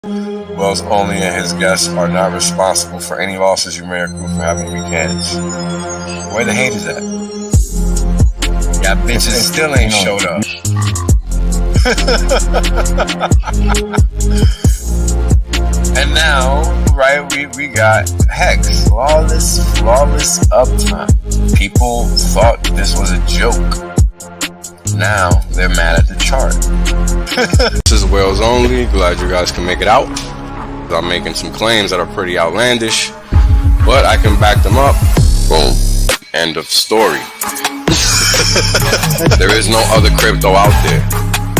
Wells only and his guests are not responsible for any losses you may accrue for having weak hands. Where the haters at? Yeah, bitches still ain't showed up. And now, right, we got Hex, flawless uptime. People thought this was a joke. Now they're mad at the chart. This is Wales only. Glad you guys can make it out. I'm making some claims that are pretty outlandish, but I can back them up. Boom. End of story. There is no other crypto out there,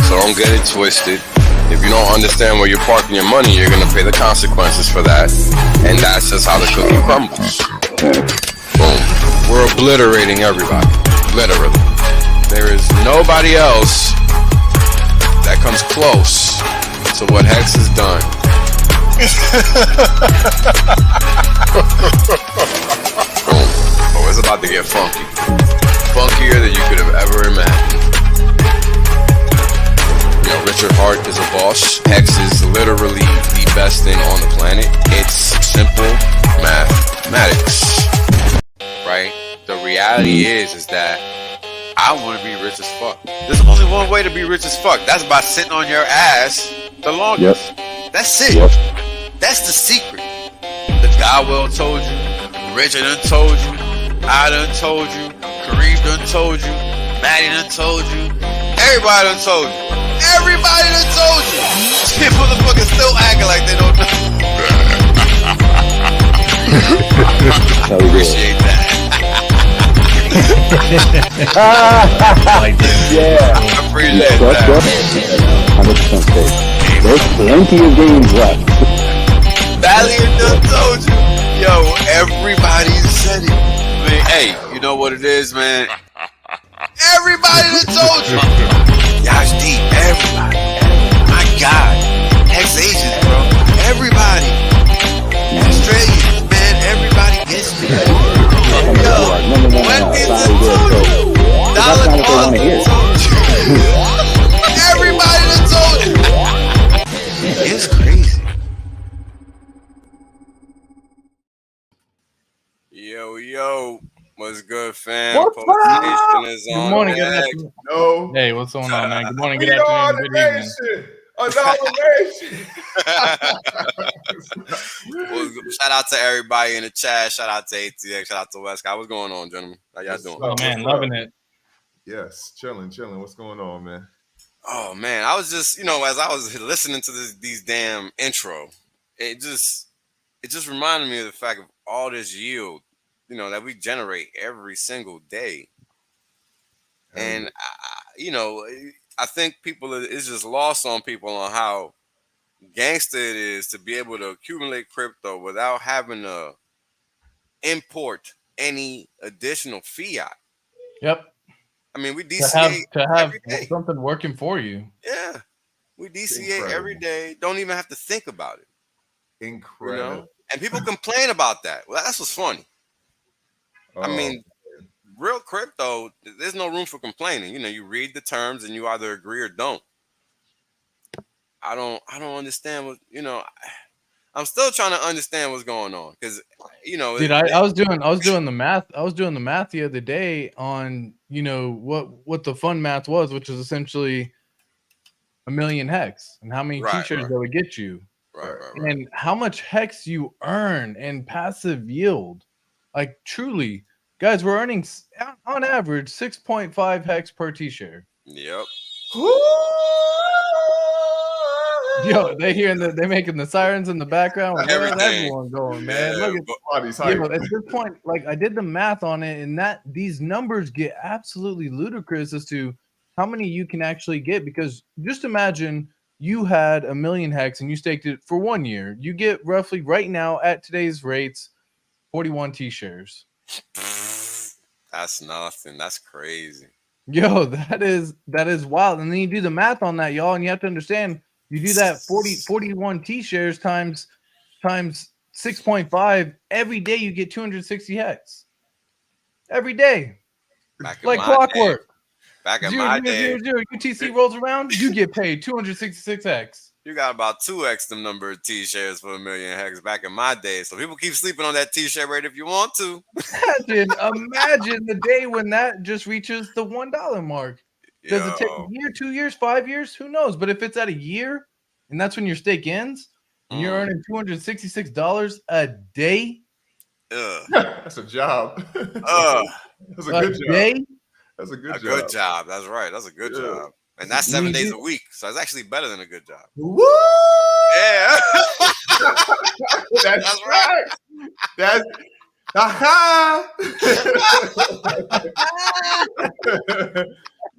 so don't get it twisted. If you don't understand where you're parking your money, you're gonna pay the consequences for that, and that's just how the cookie crumbles. Boom. We're obliterating everybody, literally. There is nobody else that comes close to what Hex has done. Boom. Oh, it's about to get funky. Funkier than you could have ever imagined. You know, Richard Hart is a boss. Hex is literally the best thing on the planet. It's simple mathematics. Right? The reality is that I want to be rich as fuck. There's only one way to be rich as fuck. That's by sitting on your ass the longest. Yep. That's it. Yep. That's the secret. The guy well told you. Richard done told you. I done told you. Kareem done told you. Maddie done told you. Everybody done told you. Everybody done told you. These motherfuckers still acting like they don't know. Appreciate that. Yeah. I appreciate that. 100% safe. There's plenty of games left. Valiant done told you. Yo, everybody said it. Man, hey, you know what it is, man? Everybody done told you. Yash D, everybody. My God. Ex-Asians, bro. Everybody. Australians, man. Everybody gets me. Yo, when is it told you? Dollar Cost told you. Everybody done told you. It's crazy. Yo, what's good, fam? What's up? Is Good on morning, deck. good afternoon. No. Hey, what's going on, man? Good morning, good We are afternoon, the good evening. nation. Well, shout out to everybody in the chat. Shout out to ATX. Shout out to West. What's going on, gentlemen? How y'all doing? Oh man, loving it. Yes, chilling. What's going on, man? Oh man, I was just, as I was listening to these damn intro, it just reminded me of the fact of all this yield, that we generate every single day. And I think it's just lost on people on how gangster it is to be able to accumulate crypto without having to import any additional fiat. Yep. I mean, we DCA to have every day. something working for you. Yeah, we DCA every day. Don't even have to think about it. Incredible. And people complain about that. Well, that's what's funny. I mean, real crypto, there's no room for complaining. You read the terms and you either agree or don't. I don't understand what, I'm still trying to understand what's going on because, Dude, I was doing the math. I was doing the math the other day on, what the fun math was, which is essentially 1 million hex and how many t-shirts that would get you. Right. And how much hex you earn in passive yield. Like truly, guys, we're earning on average 6.5 hex per t-shirt. Yep. Yo, they making the sirens in the background. Where's everyone going, man? Yeah, Look at at this point, like I did the math on it, and these numbers get absolutely ludicrous as to how many you can actually get. Because just imagine you had 1 million hex and you staked it for 1 year. You get roughly right now at today's rates 41 t-shares. That's nothing. That's crazy. Yo, that is wild. And then you do the math on that, y'all, and you have to understand. You do that 41 t-shares times 6.5 every day. You get 260 hex every day, like clockwork. Back in my day, UTC rolls around, you get paid 266 hex. You got about 2x the number of T-shares for 1,000,000 hex back in my day. So people keep sleeping on that T-share rate if you want to. Imagine the day when that just reaches the $1 mark. Does it take a Yo. year, 2 years, 5 years? Who knows? But if it's at a year, and that's when your stake ends, and you're earning $266 a day, That's a job. Uh, That's a good job. day. That's a good a job. good job. That's right. That's a good Yeah. job. And that's 7 days a week. So it's actually better than a good job. Woo! Yeah. That's right. That's aha.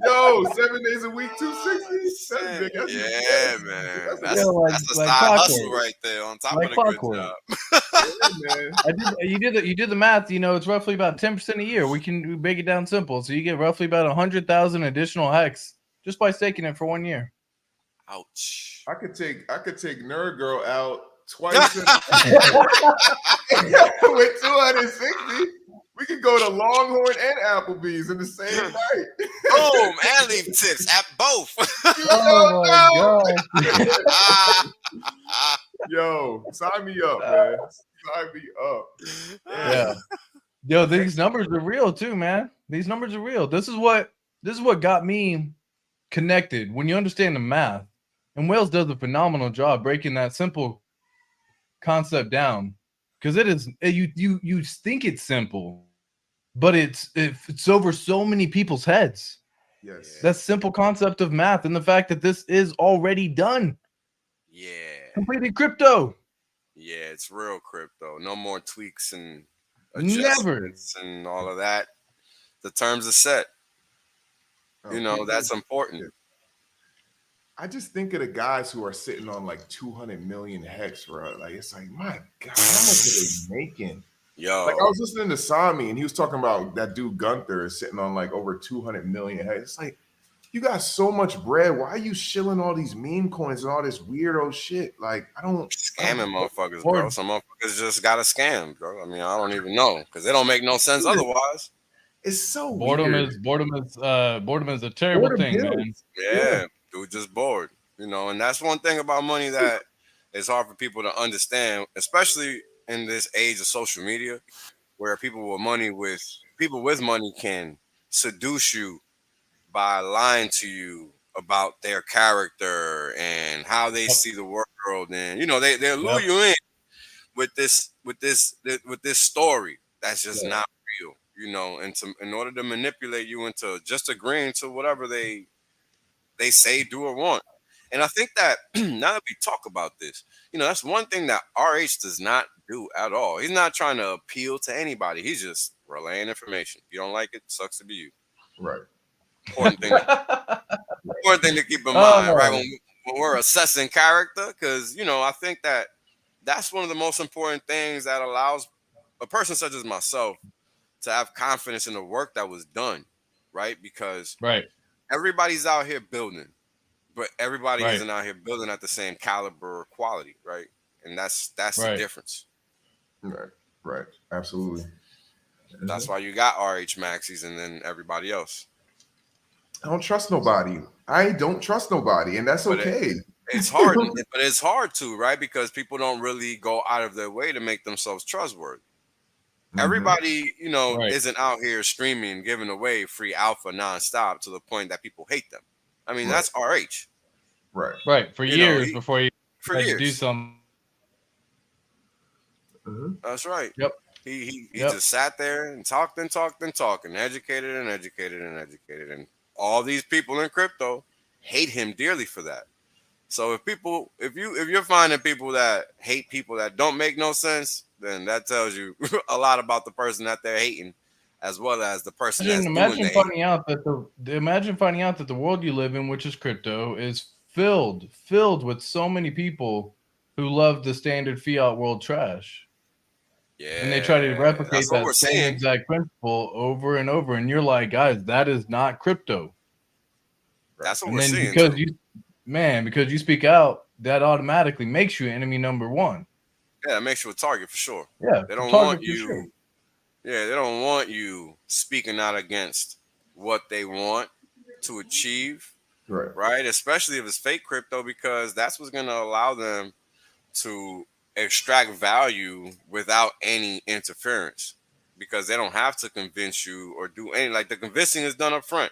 Yo, 7 days a week, 260. That's big. That's Yeah, man. That's Yeah, like- a like side hustle clockwork. right there on top Like of the good clockwork. job. man. You did the math. You know, it's roughly about 10% a year. We can break it down simple. So you get roughly about 100,000 additional hex just by staking it for 1 year. Ouch. I could take Nerd Girl out twice with 260. We could go to Longhorn and Applebee's in the same night. Boom, and leave tips at both. Oh my god! Yo, sign me up, man. Sign me up. Yeah. Yo, these numbers are real too, man. These numbers are real. This is what got me connected. When you understand the math, and Wales does a phenomenal job breaking that simple concept down, because you think it's simple, but it's over so many people's heads. Yes. That simple concept of math and the fact that this is already done. Yeah. Completed crypto. Yeah, it's real crypto. No more tweaks and Never. adjustments and all of that. The terms are set. You know, that's important. I just think of the guys who are sitting on like 200 million hex, bro. Like, it's like, my God, how much are they making? Yo. Like, I was listening to Sami, and he was talking about that dude Gunther is sitting on like over 200 million hex. It's like, you got so much bread. Why are you shilling all these meme coins and all this weirdo shit? Like, Scamming motherfuckers, bro. Some motherfuckers just got a scam, bro. I mean, I don't even know because they don't make no sense otherwise. It's so boredom weird. boredom is a terrible thing, man. Yeah, dude, just bored. You know, and that's one thing about money that is hard for people to understand, especially in this age of social media, where people with money can seduce you by lying to you about their character and how they see the world, and you know they lure you in with this story that's just not real, you know, and in order to manipulate you into just agreeing to whatever they say, do, or want. And I think that now that we talk about this, you know, that's one thing that RH does not do at all. He's not trying to appeal to anybody. He's just relaying information. If you don't like it, sucks to be you. Right. Important thing to keep in mind, right? When we're assessing character, because, you know, I think that that's one of the most important things that allows a person such as myself to have confidence in the work that was done, right? Because everybody's out here building, but everybody isn't out here building at the same caliber or quality, right? And that's the difference. Right. Absolutely. That's why you got RH Maxis and then everybody else. I don't trust nobody. I don't trust nobody, and that's okay. It's hard, but it's hard too, right? Because people don't really go out of their way to make themselves trustworthy. Everybody, you know, isn't out here streaming, giving away free alpha nonstop to the point that people hate them. I mean, that's RH. Right. For years before you had to do something. That's right. Yep. He just sat there and talked and educated and educated and educated, and all these people in crypto hate him dearly for that. So if you're finding people that hate people that don't make no sense, then that tells you a lot about the person that they're hating, as well as the person that's imagine finding out that the world you live in, which is crypto, is filled with so many people who love the standard fiat world trash. Yeah, and they try to replicate that same exact principle over and over, and you're like, guys, that is not crypto. That's what we're seeing. Because you speak out, that automatically makes you enemy number one. Yeah, it makes you a target for sure. Yeah, they don't want you. Sure. Yeah, they don't want you speaking out against what they want to achieve, right? Especially if it's fake crypto, because that's what's going to allow them to extract value without any interference, because they don't have to convince you or do any, like, the convincing is done up front.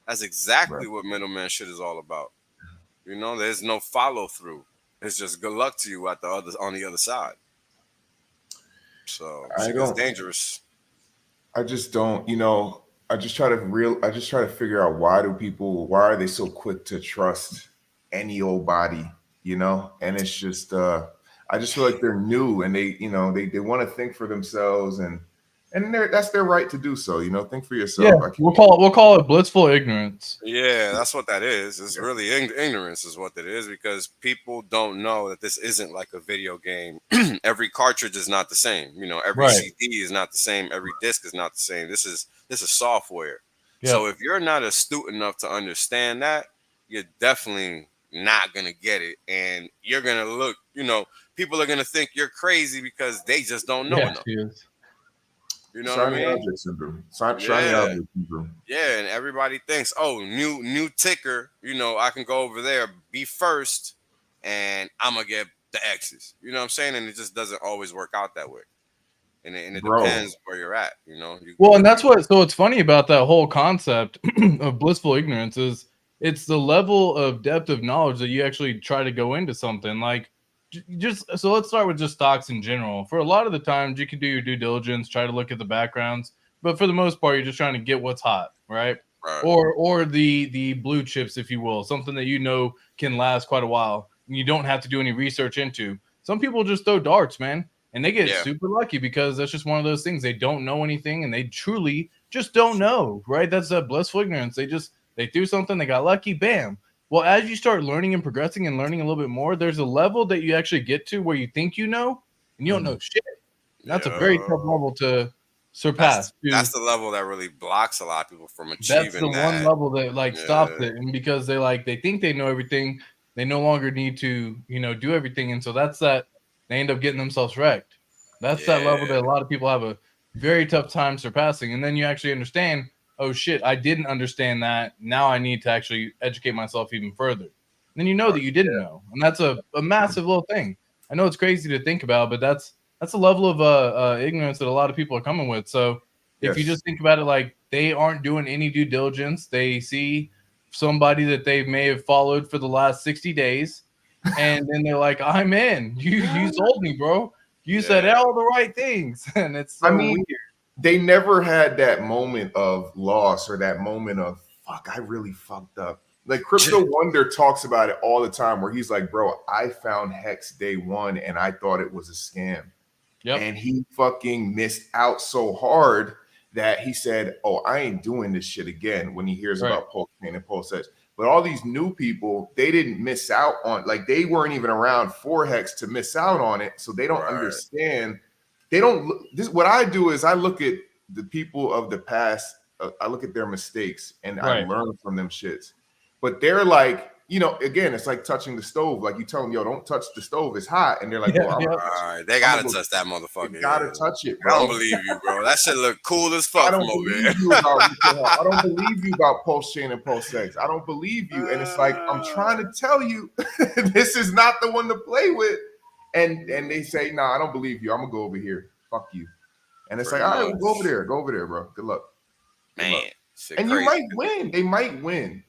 That's exactly what middleman shit is all about. You know, there's no follow through. It's just good luck to you at the other on the other side. So shit is dangerous. I just don't, I just try to figure out why are they so quick to trust any old body, And it's just I just feel like they're new and they want to think for themselves and that's their right to do so, think for yourself. Yeah, we'll call it blissful ignorance. Yeah, that's what that is. It's really ignorance is what it is, because people don't know that this isn't like a video game. Every cartridge is not the same. Every CD is not the same. Every disc is not the same. This is software. Yep. So if you're not astute enough to understand that, you're definitely not gonna get it, and you're gonna look. People are gonna think you're crazy because they just don't know enough. You know what I mean? Object syndrome. Shiny object syndrome. Yeah, and everybody thinks, oh, new ticker. I can go over there, be first, and I'm gonna get the X's. You know what I'm saying? And it just doesn't always work out that way. And it depends where you're at. Well, and that's what. So it's funny about that whole concept of blissful ignorance is it's the level of depth of knowledge that you actually try to go into something like. So let's start with just stocks in general. For a lot of the times, you can do your due diligence, try to look at the backgrounds, but for the most part, you're just trying to get what's hot, right? Or the blue chips, if you will, something that can last quite a while. And you don't have to do any research into. Some people just throw darts, man, and they get super lucky because that's just one of those things. They don't know anything, and they truly just don't know, right? That's that blissful ignorance. They threw something, they got lucky, bam. Well, as you start learning and progressing and learning a little bit more, there's a level that you actually get to where you think you know, and you don't know shit. That's a very tough level to surpass. That's the level that really blocks a lot of people from achieving that. That's the one level that stops it, and because they think they know everything, they no longer need to do everything, and so that's that they end up getting themselves wrecked. That's that level that a lot of people have a very tough time surpassing, and then you actually understand. Oh shit, I didn't understand that. Now I need to actually educate myself even further. And then that you didn't know. And that's a massive little thing. I know it's crazy to think about, but that's a level of ignorance that a lot of people are coming with. So if you just think about it like they aren't doing any due diligence, they see somebody that they may have followed for the last 60 days, and then they're like, I'm in. You sold me, bro. You said all the right things. And it's so weird. They never had that moment of loss or that moment of fuck, I really fucked up. Like Crypto Wonder talks about it all the time where he's like, bro, I found Hex day one and I thought it was a scam. Yep. And he fucking missed out so hard that he said, oh, I ain't doing this shit again when he hears about Pulse Chain and Pulse X. But all these new people, they didn't miss out on, they weren't even around for Hex to miss out on it. So they don't understand. They don't what I do is I look at the people of the past. I look at their mistakes and I learn from them shits. But they're like, again, it's like touching the stove. Like you tell them, yo, don't touch the stove. It's hot. And they're like, all right, they got to touch that motherfucker. They got to touch it, bro. I don't believe you, bro. That shit look cool as fuck from over there. I don't believe you about Pulse Chain and Pulse X. I don't believe you. And it's like, I'm trying to tell you, this is not the one to play with. And they say, nah, I don't believe you. I'm gonna go over here. Fuck you. And it's like, all right, well, go over there. Go over there, bro. Good luck. Man. And you might win. They might win.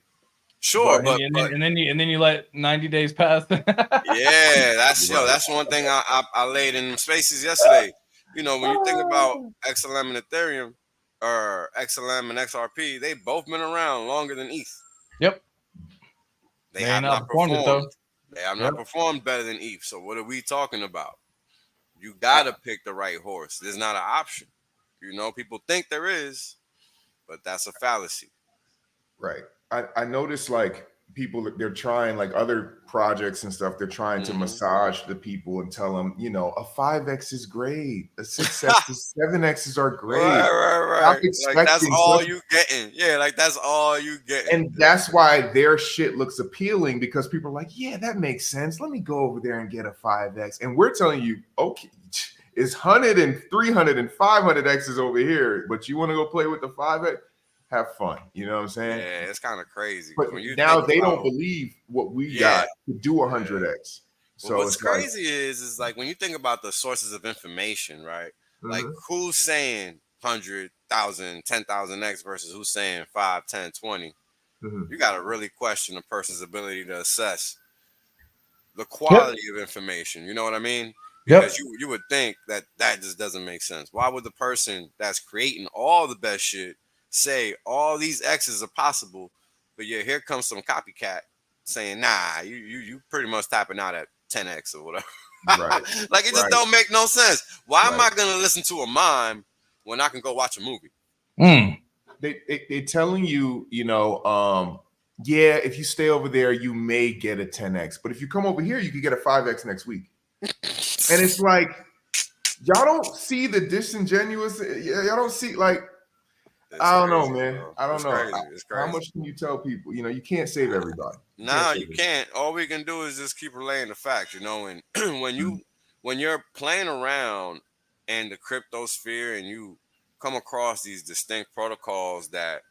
Sure, but then you let 90 days pass. Yeah, that's one thing I laid in spaces yesterday. When you think about XLM and Ethereum, or XLM and XRP, they both been around longer than ETH. Yep. They have not performed. They have not performed better than ETH. So what are we talking about? You gotta pick the right horse. There's not an option. People think there is, but that's a fallacy. Right. I noticed people, they're trying other projects and stuff. They're trying to massage the people and tell them, a 5X is great. A 6X, 7Xs are great. Right. That's all you getting. Yeah, that's all you getting. And that's why their shit looks appealing because people are like, yeah, that makes sense. Let me go over there and get a 5X. And we're telling you, okay, it's 100 and 300 and 500 X's over here, but you want to go play with the 5X? have fun. You know what I'm saying? Yeah, it's kind of crazy. But When you now think they about, don't believe what we Yeah. got to do 100x. Well, So what's it's like, crazy is like when you think about the sources of information, right? Like mhm, who's saying 100,000, 10,000x versus who's saying 5, 10, 20. mhm. You got to really question a person's ability to assess the Yep. quality of information. You know what I mean? Because Yep. you would think that just doesn't make sense. Why would the person that's creating all the best shit say all these X's are possible, but yeah, here comes some copycat saying, nah, you pretty much tapping out at 10x or whatever. Right, Like it just right, don't make no sense. Why am right. I gonna listen to a mime when I can go watch a movie? They're telling you, yeah, if you stay over there, you may get a 10x. But if you come over here, you could get a 5x next week. And it's like, y'all don't see the disingenuous. Y'all don't see, like, It's I don't know, crazy, man. bro. I don't It's know. crazy. It's How crazy. much can you tell people? You can't save everybody. No, you can't. All we can do is just keep relaying the facts, and when you're playing around in the crypto sphere and you come across these distinct protocols that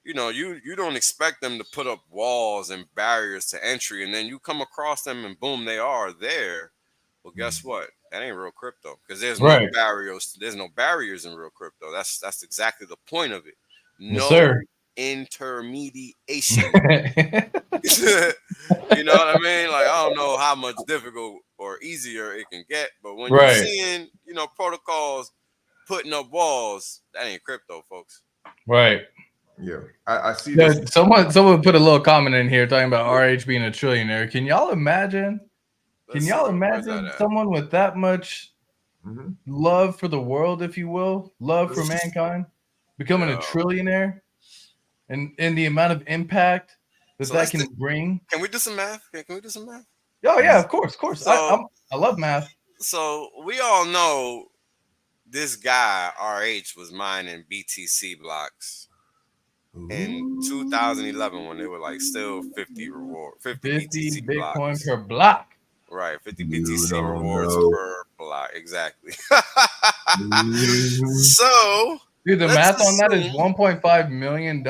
you don't expect them to put up walls and barriers to entry, and then you come across them and boom, they are there. Well, guess what? That ain't real crypto because there's no Right. barriers. There's no barriers in real crypto. That's exactly the point of it. Yes, No sir. intermediation. You know what I mean? Like I don't know how much difficult or easier it can get, but when you're Right. seeing, protocols putting up walls, that ain't crypto, folks. Right. Yeah, I see Yeah, this. someone put a little comment in here talking about RH being a trillionaire. Can y'all imagine? Let's Can y'all see, where's that imagine at? someone with that much Mhm. love for the world, if you will, love for Let's- mankind, becoming a Yeah. trillionaire, and the amount of impact that So that let's can bring? Can we do some math? Can we do some math? Oh yeah, of course. So I love math. so we all know this guy RH was mining BTC blocks in 2011 when they were like still 50 50 BTC Bitcoin blocks. per block. Right, 50 You BTC don't rewards know. per block. Exactly. Mhm. So Dude, the let's math on that is assume- $1.5 million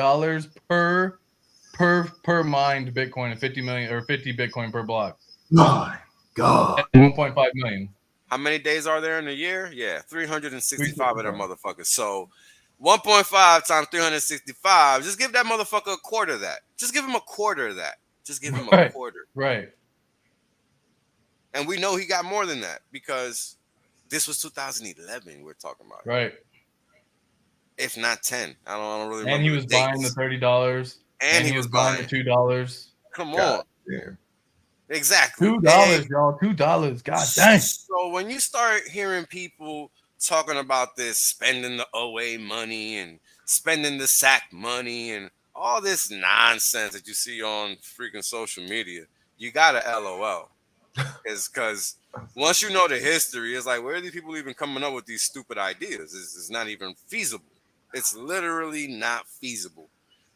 per mined Bitcoin, and 50 million or 50 Bitcoin per block. My God. 1.5 million. How many days are there in a year? Yeah, 365 of them motherfuckers. So 1.5 times 365. Just give that motherfucker a quarter of that. Just give him a quarter of that. Just give him a Right. quarter. Right. And we know he got more than that because this was 2011 we're talking about. Right. If not 10. I don't really remember. And he was buying the $30. And he was buying the $2. Come God on. damn. Exactly. $2, y'all. $2. God dang. So when you start hearing people talking about this, spending the OA money and spending the SAC money and all this nonsense that you see on freaking social media, you gotta LOL. Because once you know the history, it's like, where are these people even coming up with these stupid ideas? It's not even feasible. It's literally not feasible.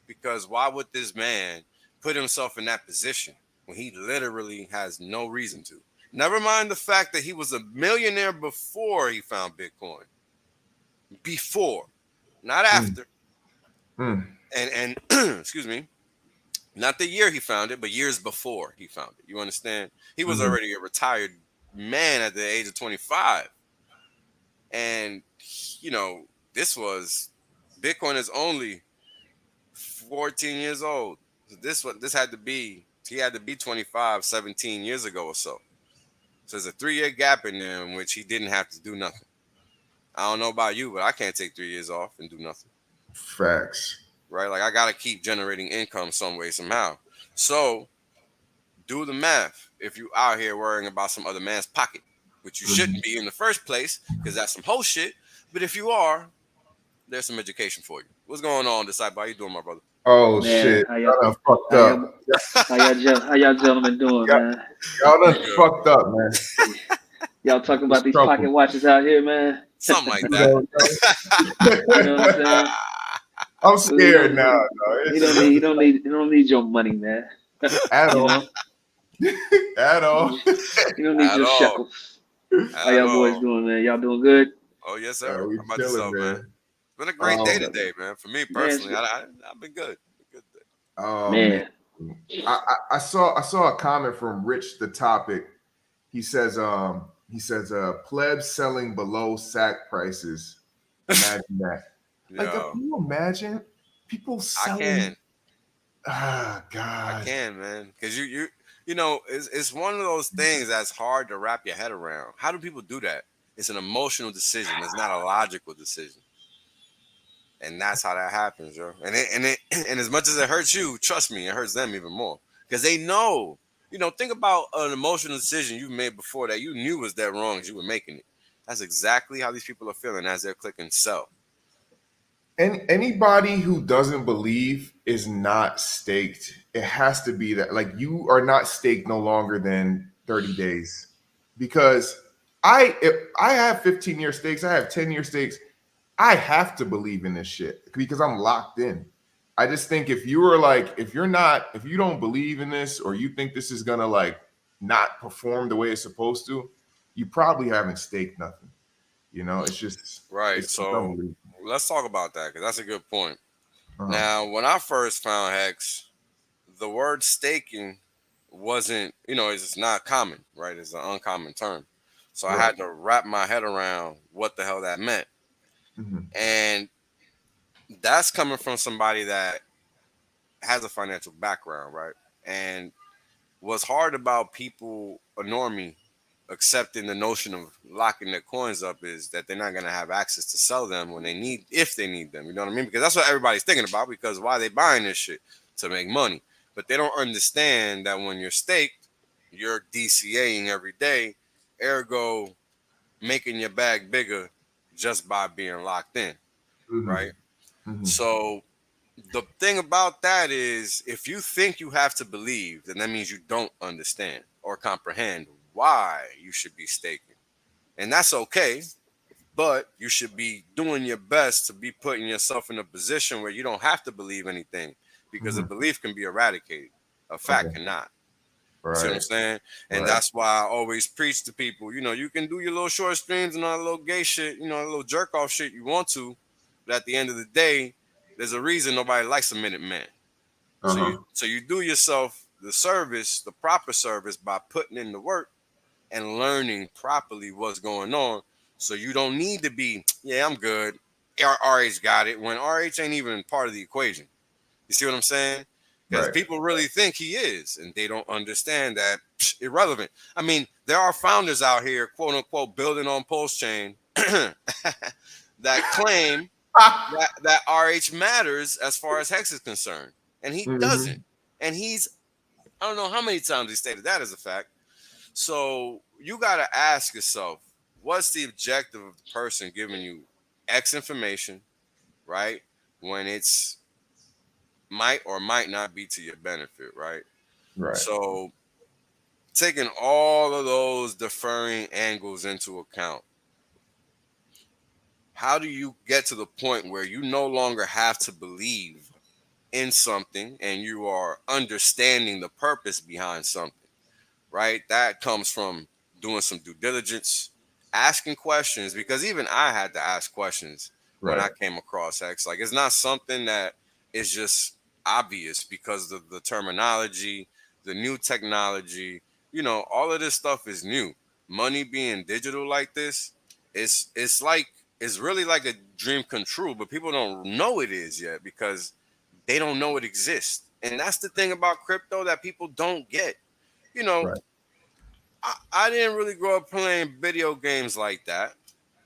Because why would this man put himself in that position when he literally has no reason to? Never mind the fact that he was a millionaire before he found Bitcoin. Before, not after. Mm. And excuse me, not the year he found it, but years before he found it. You understand? He was already a retired man at the age of 25. And, this was, Bitcoin is only 14 years old. This had to be, he had to be 25, 17 years ago or so. So there's a 3-year gap in there in which he didn't have to do nothing. I don't know about you, but I can't take 3 years off and do nothing. Facts. Right? Like I got to keep generating income some way, somehow. So do the math if you out here worrying about some other man's pocket, which you shouldn't be in the first place because that's some whole shit. But if you are, there's some education for you. What's going on, Disciple? How you doing, my brother? Oh, Man, shit. how Y'all y'all, done fucked how up. y'all gentlemen doing, man? Y'all done fucked up, man. Y'all talking about these trouble. pocket watches out here, man? Something like You that. know what I'm saying? I'm scared now. You don't need your money, man. At You all. know? At all. You don't need At your all. shekels. How At y'all boys all. doing, man? Y'all doing good? Oh, yes, sir. We How about chilling, yourself, man? man. been a great day Oh, today, man. For me Man, personally, I've been good. Good day. oh man. man. I saw a comment from Rich the Topic. He says plebs selling below sack prices. Imagine that. Like, can Yo, you imagine people I selling? can. Ah, I God. can, man. Because you know, it's one of those things that's hard to wrap your head around. How do people do that? It's an emotional decision. It's not a logical decision. And that's how that happens, yo. And as much as it hurts you, trust me, it hurts them even more. Because they know. You know, think about an emotional decision you've made before that you knew was that wrong as you were making it. That's exactly how these people are feeling as they're clicking sell. And anybody who doesn't believe is not staked. It has to be that, like, you are not staked no longer than 30 days. Because if I have 15-year stakes, I have 10-year stakes. I have to believe in this shit because I'm locked in. I just think if you don't believe in this, or you think this is gonna like not perform the way it's supposed to, you probably haven't staked nothing. You know, Right. it's So unbelievable. let's talk about that because that's a good point. Uh-huh. Now, when I first found Hex, the word staking wasn't, it's not common, right? It's an uncommon term. So I Right. had to wrap my head around what the hell that meant. Mhm. And that's coming from somebody that has a financial background, right? And what's hard about people, a normie, accepting the notion of locking their coins up is that they're not going to have access to sell them if they need them. You know what I mean? Because that's what everybody's thinking about. Because why they buying this shit? To make money. But they don't understand that when you're staked, you're DCAing every day, ergo making your bag bigger just by being locked in, Mhm. right? Mhm. So the thing about that is if you think you have to believe, then that means you don't understand or comprehend why you should be staking. And that's okay, but you should be doing your best to be putting yourself in a position where you don't have to believe anything because a Mhm. belief can be eradicated. A fact Okay. cannot. You see what I'm Right. saying? And Right. that's why I always preach to people, you can do your little short streams and all the little gay shit, a little jerk off shit you want to, but at the end of the day, there's a reason nobody likes a minute man. So you Uh-huh. so you do yourself the service, the proper service by putting in the work and learning properly what's going on. So you don't need to be, yeah, I'm good. RH got it when RH ain't even part of the equation. You see what I'm saying? Because Right. people really think he is, and they don't understand that irrelevant. I mean, there are founders out here, quote unquote, building on Pulse Chain that claim that RH matters as far as Hex is concerned, and he doesn't. Mhm. And I don't know how many times he stated that as a fact. So you got to ask yourself, what's the objective of the person giving you X information, right? When it's might or might not be to your benefit, right? Right. So taking all of those differing angles into account, how do you get to the point where you no longer have to believe in something and you are understanding the purpose behind something, right? That comes from doing some due diligence, asking questions, because even I had to ask questions when Right. I came across X. Like, it's not something that is just obvious because of the terminology, the new technology, all of this stuff is new. Money being digital like this, it's really like a dream come true, but people don't know it is yet because they don't know it exists. And that's the thing about crypto that people don't get. You know, Right. I didn't really grow up playing video games like that,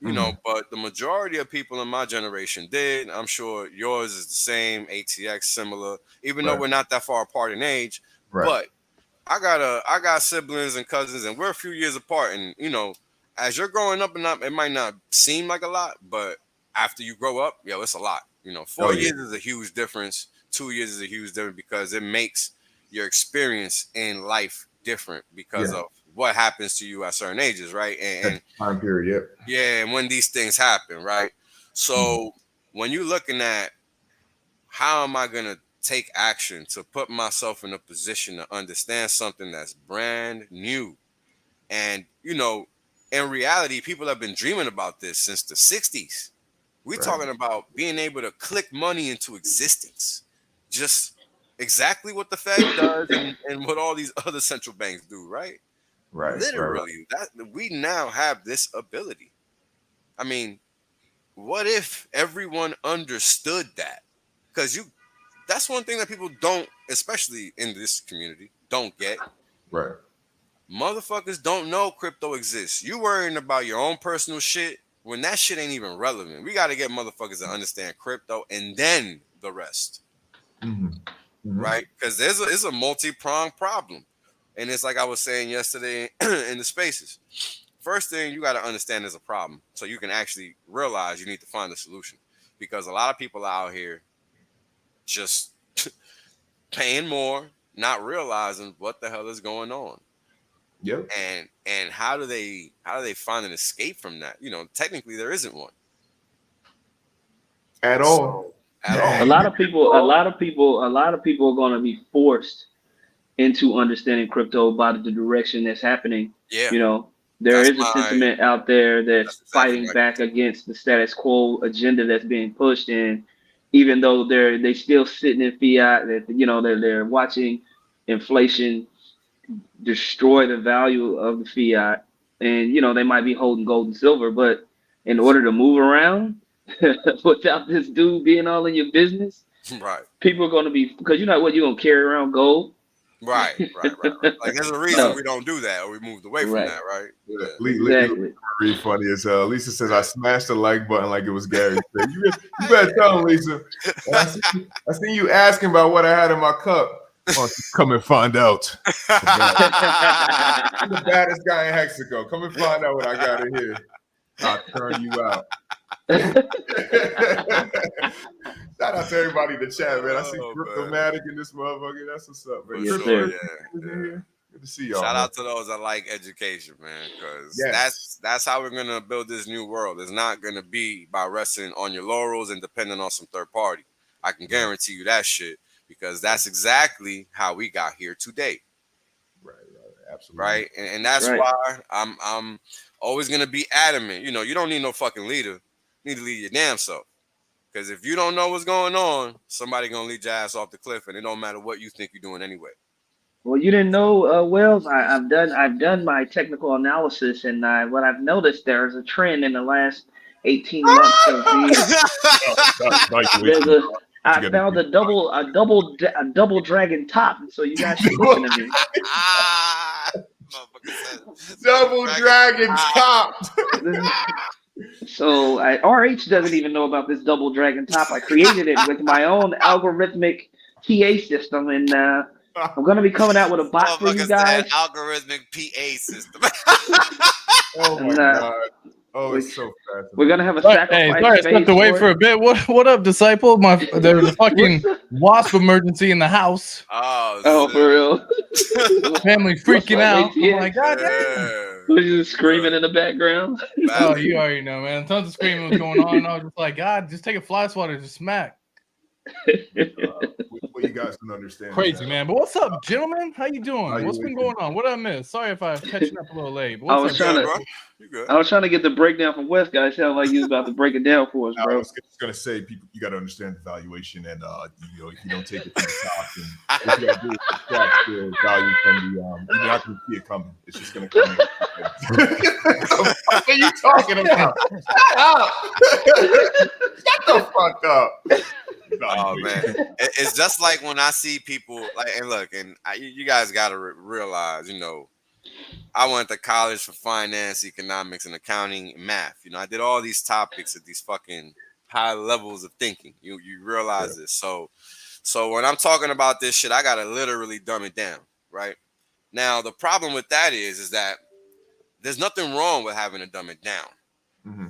Mhm. but the majority of people in my generation did. I'm sure yours is the same, ATX similar, even though Right. we're not that far apart in age. Right. But I got siblings and cousins, and we're a few years apart. And as you're growing up, and not, it might not seem like a lot, but after you grow up, yo, it's a lot. Oh 4 yeah. years is a huge difference. 2 years is a huge difference because it makes your experience in life different because Yeah. of what happens to you at certain ages, right? And Time period. Yep. yeah, and when these things happen, right? Mhm. So when you're looking at how am I gonna take action to put myself in a position to understand something that's brand new? And in reality, people have been dreaming about this since the 60s. We're talking about being able to click money into existence. Just exactly what the Fed does and what all these other central banks do, right? Literally, that we now have this ability. I mean, what if everyone understood that? Because that's one thing that people don't, especially in this community, don't get. Right. Motherfuckers don't know crypto exists. You worrying about your own personal shit when that shit ain't even relevant. We got to get motherfuckers to understand crypto and then the rest. Right? Because it's a multi-pronged problem. And it's like I was saying yesterday in the spaces. First thing you got to understand is a problem so you can actually realize you need to find a solution. Because a lot of people out here just paying more, not realizing what the hell is going on. Yep. And how do they find an escape from that? You know, technically there isn't one. At all. A lot of people are going to be forced into understanding crypto by the direction that's happening. Yeah. You know, there is a sentiment out there that's fighting exactly back against the status quo agenda that's being pushed. And even though they still sitting in fiat, that they're watching inflation destroy the value of the fiat, and they might be holding gold and silver, but in order to move around without this dude being all in your business, right? People are going to be, because you're going to carry around gold. Right. Like there's a reason we don't do that, or we moved away from that, right? Yeah. Exactly. Really funny as Lisa says, I smashed the like button like it was Gary. You better tell him, Lisa. I seen you asking about what I had in my cup. Come and find out. I'm the baddest guy in Mexico. Come and find out what I got in here. I'll turn you out. Shout out to everybody in the chat, man. I see Cryptomatic in this motherfucker. That's what's up, man. Yes, sir. Yeah. Good to see y'all. Shout out to those that like education, man, because that's how we're gonna build this new world. It's not gonna be by resting on your laurels and depending on some third party. I can guarantee you that shit, because that's exactly how we got here today. Right, absolutely. Right, and that's why I'm always gonna be adamant. You don't need no fucking leader. You need to lead your damn self. Because if you don't know what's going on, somebody gonna lead your ass off the cliff, and it don't matter what you think you're doing anyway. Well, you didn't know, Wells. I've done my technical analysis, and what I've noticed, there's a trend in the last 18 months of I found a double dragon top, so you guys should listen to me. Double dragon top. So RH doesn't even know about this double dragon top. I created it with my own algorithmic TA system, and I'm going to be coming out with a bot for you guys. Algorithmic PA system. Oh my God. Oh, it's so fascinating. We're going to have a sacrifice. Hey, sorry, I stepped away for a bit. What up, disciple? There's a fucking wasp emergency in the house. Oh, for real? Family freaking out. Oh my God. Who's just screaming in the background? Oh, you already know, man. Tons of screaming was going on. I was just like, God, just take a fly swatter, just smack. What you guys can understand. Crazy, man. But what's up, gentlemen? How you doing? What's been going on? What did I miss? Sorry if I'm catching up a little late. But I was trying to get the breakdown from West, guys. Sound like you was about to break it down for us, bro. I was just gonna say, people, you got to understand the valuation, and if you don't take it from the top, and what you got to do is extract the value from the. You're not gonna see it coming. It's just gonna come. What are you talking about? Shut up! Shut the fuck up! Oh man, it's just like when I see people and look, you guys got to realize, I went to college for finance, economics, and accounting, and math. I did all these topics at these fucking high levels of thinking. You realize this. So when I'm talking about this shit, I gotta literally dumb it down. Right now, the problem with that is that there's nothing wrong with having to dumb it down. Mm-hmm.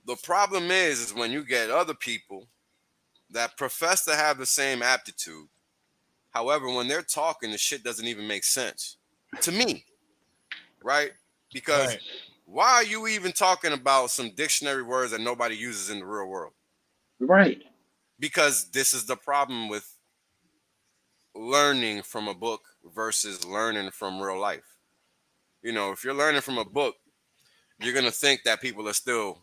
The problem is when you get other people that profess to have the same aptitude. However, when they're talking, the shit doesn't even make sense to me, right? Because why are you even talking about some dictionary words that nobody uses in the real world? Right. Because this is the problem with learning from a book versus learning from real life. If you're learning from a book, you're going to think that people are still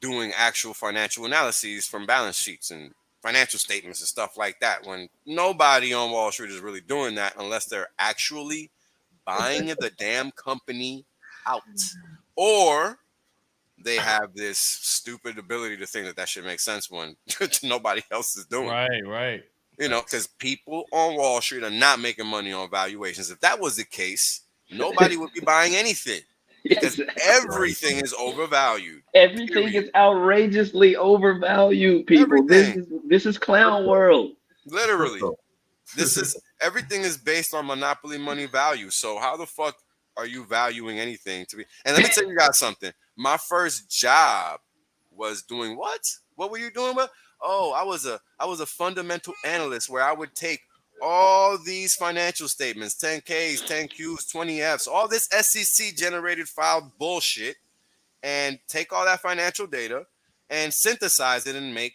doing actual financial analyses from balance sheets and financial statements and stuff like that, when nobody on Wall Street is really doing that unless they're actually buying the damn company out, or they have this stupid ability to think that that should make sense when nobody else is doing it. Right. You know, because people on Wall Street are not making money on valuations. If that was the case, nobody would be buying anything because Exactly. everything is overvalued. Everything Period. is outrageously overvalued, people. Everything. This is clown world. Literally. Crypto. This is everything is based on monopoly money value. So how the fuck are you valuing anything to be? And let me tell you guys something. My first job was doing what? What were you doing? Oh, I was a fundamental analyst where I would take all these financial statements, 10Ks, 10Qs, 20Fs, all this SEC generated file bullshit, and take all that financial data and synthesize it and make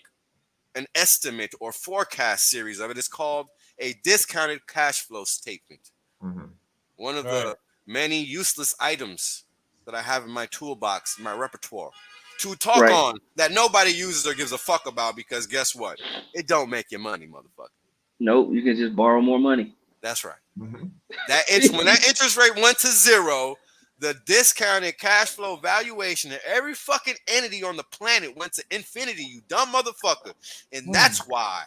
an estimate or forecast series of it. It's called a discounted cash flow statement. Mhm. One of the many useless items that I have in my toolbox, my repertoire, to talk Right. on that nobody uses or gives a fuck about, because guess what? It don't make you money, motherfucker. Nope, you can just borrow more money. That's right. Mhm. When that interest rate went to zero, the discounted cash flow valuation of every fucking entity on the planet went to infinity, you dumb motherfucker. And that's why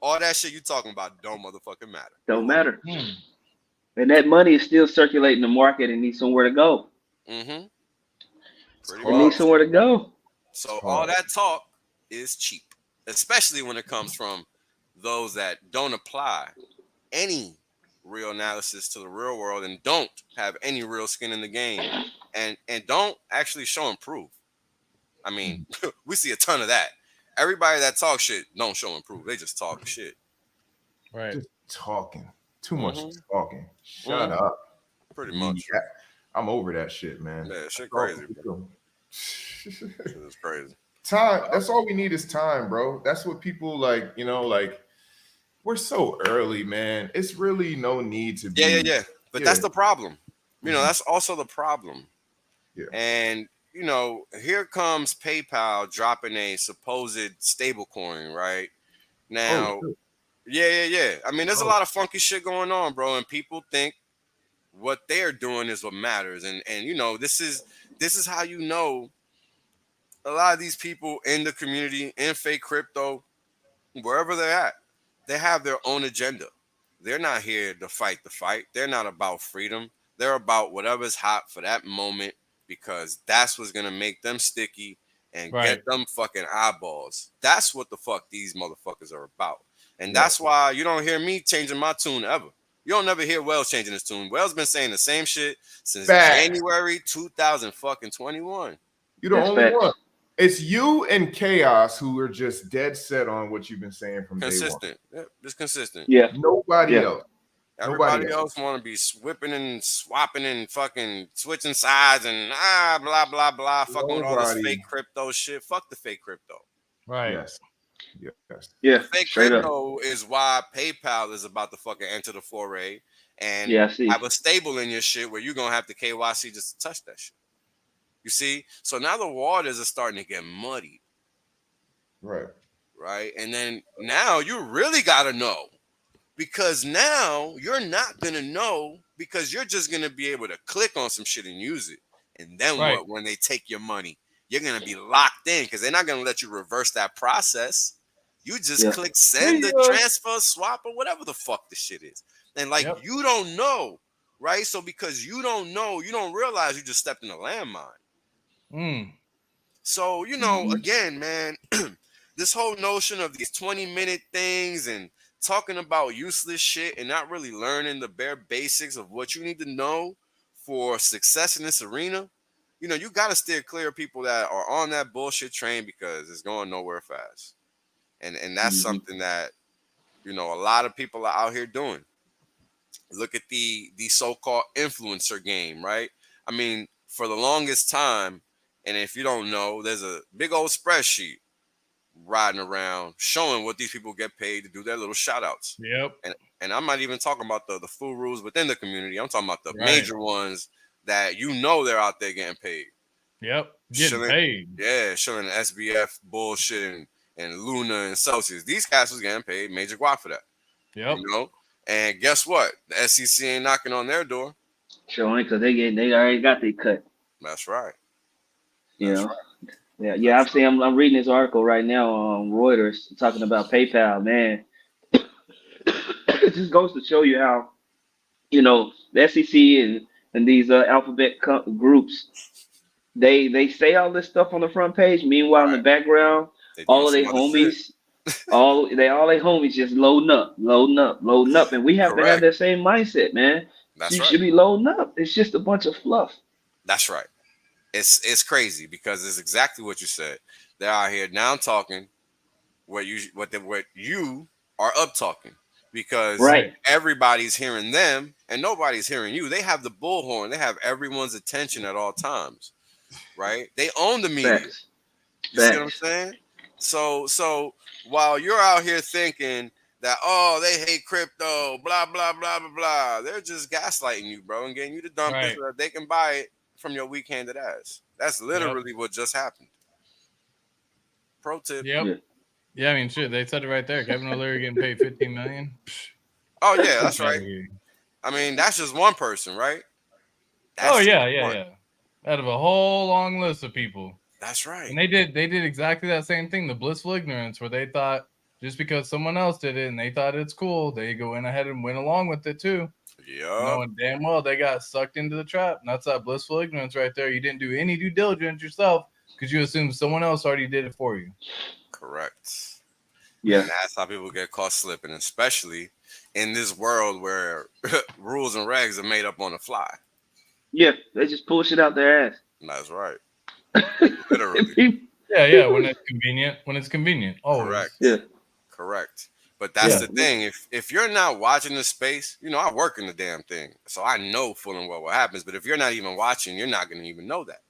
all that shit you talking about don't motherfucking matter. Don't matter. And that money is still circulating the market and needs somewhere to go. Mm-hmm. Pretty It much. needs somewhere to go. So all that talk is cheap, especially when it comes from those that don't apply any real analysis to the real world and don't have any real skin in the game and don't actually show and prove. I mean, we see a ton of that. Everybody that talks shit don't show and prove. They just talk shit. Right. Just talking. Too much Mhm. talking. Shut up. Pretty much. Yeah. I'm over that shit, man. Yeah, shit crazy. Bro. Shit is crazy. Time. That's all we need is time, bro. That's what people like, like we're so early, man. It's really no need to be. Yeah. But that's the problem. You know, that's also the problem. Yeah. And, here comes PayPal dropping a supposed stablecoin, right? Now, Oh, yeah. I mean, there's a lot of funky shit going on, bro, and people think what they're doing is what matters. And this is how a lot of these people in the community, in fake crypto, wherever they're at, they have their own agenda. They're not here to fight the fight. They're not about freedom. They're about whatever's hot for that moment, because that's what's going to make them sticky and get them fucking eyeballs. That's what the fuck these motherfuckers are about. And that's why you don't hear me changing my tune ever. You don't never hear Wells changing his tune. Wells been saying the same shit since January 2021. You're the only one. It's you and Chaos who are just dead set on what you've been saying from consistent. day one. Yeah, just consistent. Yeah. Nobody else. Everybody else want to be whipping and swapping and fucking switching sides and blah blah blah, fucking with all this fake crypto shit. Fuck the fake crypto. Right. Yes. Yeah. The fake crypto is why PayPal is about to fucking enter the foray and have a stable in your shit where you're gonna have to KYC just to touch that shit. You see? So now the waters are starting to get muddy. Right. And then now you really gotta know. Because now you're not going to know, because you're just going to be able to click on some shit and use it. And then what? When they take your money, you're going to be locked in, because they're not going to let you reverse that process. You just click send, the transfer, swap, or whatever the fuck the shit is. And you don't know, right? So because you don't know, you don't realize you just stepped in a landmine. So, again, man, this whole notion of these 20-minute things and talking about useless shit and not really learning the bare basics of what you need to know for success in this arena, you got to steer clear of people that are on that bullshit train, because it's going nowhere fast. And that's something that, a lot of people are out here doing. Look at the so-called influencer game, right? I mean, for the longest time, and if you don't know, there's a big old spreadsheet riding around showing what these people get paid to do their little shout outs. And I'm not even talking about the full rules within the community. I'm talking about the major ones that they're out there getting paid. Yep. Getting paid. Yeah, showing SBF bullshit and Luna and Celsius. These cats was getting paid major guap for that. Yep. You know? And guess what? The SEC ain't knocking on their door. Showing because they already got their cut. That's right. You know. Yeah. I'm reading this article right now on Reuters talking about PayPal. Man, it just goes to show you how, the SEC and these alphabet groups, they say all this stuff on the front page. Meanwhile, in the background, all of their homies, all their homies just loading up, and we have to have that same mindset, man. You should be loading up. It's just a bunch of fluff. That's right. It's crazy because it's exactly what you said. They're out here now talking what you are up talking because everybody's hearing them and nobody's hearing you. They have the bullhorn. They have everyone's attention at all times, right? They own the media. Facts. You see what I'm saying? So while you're out here thinking that, oh, they hate crypto, blah, blah, blah, blah, blah, they're just gaslighting you, bro, and getting you to dump it so that they can buy it from your weak-handed ass. That's literally what just happened. Pro tip. Yep. Yeah, I mean, shit, they said it right there. Kevin O'Leary getting paid $15 million. Oh yeah, that's right. I mean, that's just one person, right? That's yeah. Out of a whole long list of people. That's right. And they did exactly that same thing, the blissful ignorance, where they thought just because someone else did it and they thought it's cool, they go in ahead and went along with it too. Yeah. Knowing damn well they got sucked into the trap. And that's that blissful ignorance right there. You didn't do any due diligence yourself because you assumed someone else already did it for you. Correct. Yeah. And that's how people get caught slipping, especially in this world where rules and regs are made up on the fly. Yeah, they just pull shit out their ass. That's right. Literally. Yeah, when it's convenient. Oh, correct. Yeah. Correct. But that's the thing. If you're not watching the space, I work in the damn thing. So I know full and well what happens. But if you're not even watching, you're not going to even know that.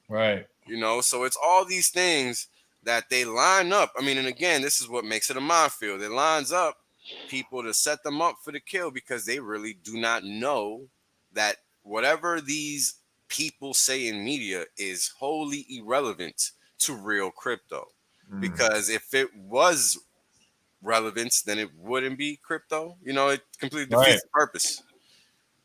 Right. So it's all these things that they line up. I mean, and again, this is what makes it a minefield. It lines up people to set them up for the kill because they really do not know that whatever these people say in media is wholly irrelevant to real crypto. Because if it was relevance, then it wouldn't be crypto. It completely defeats the purpose.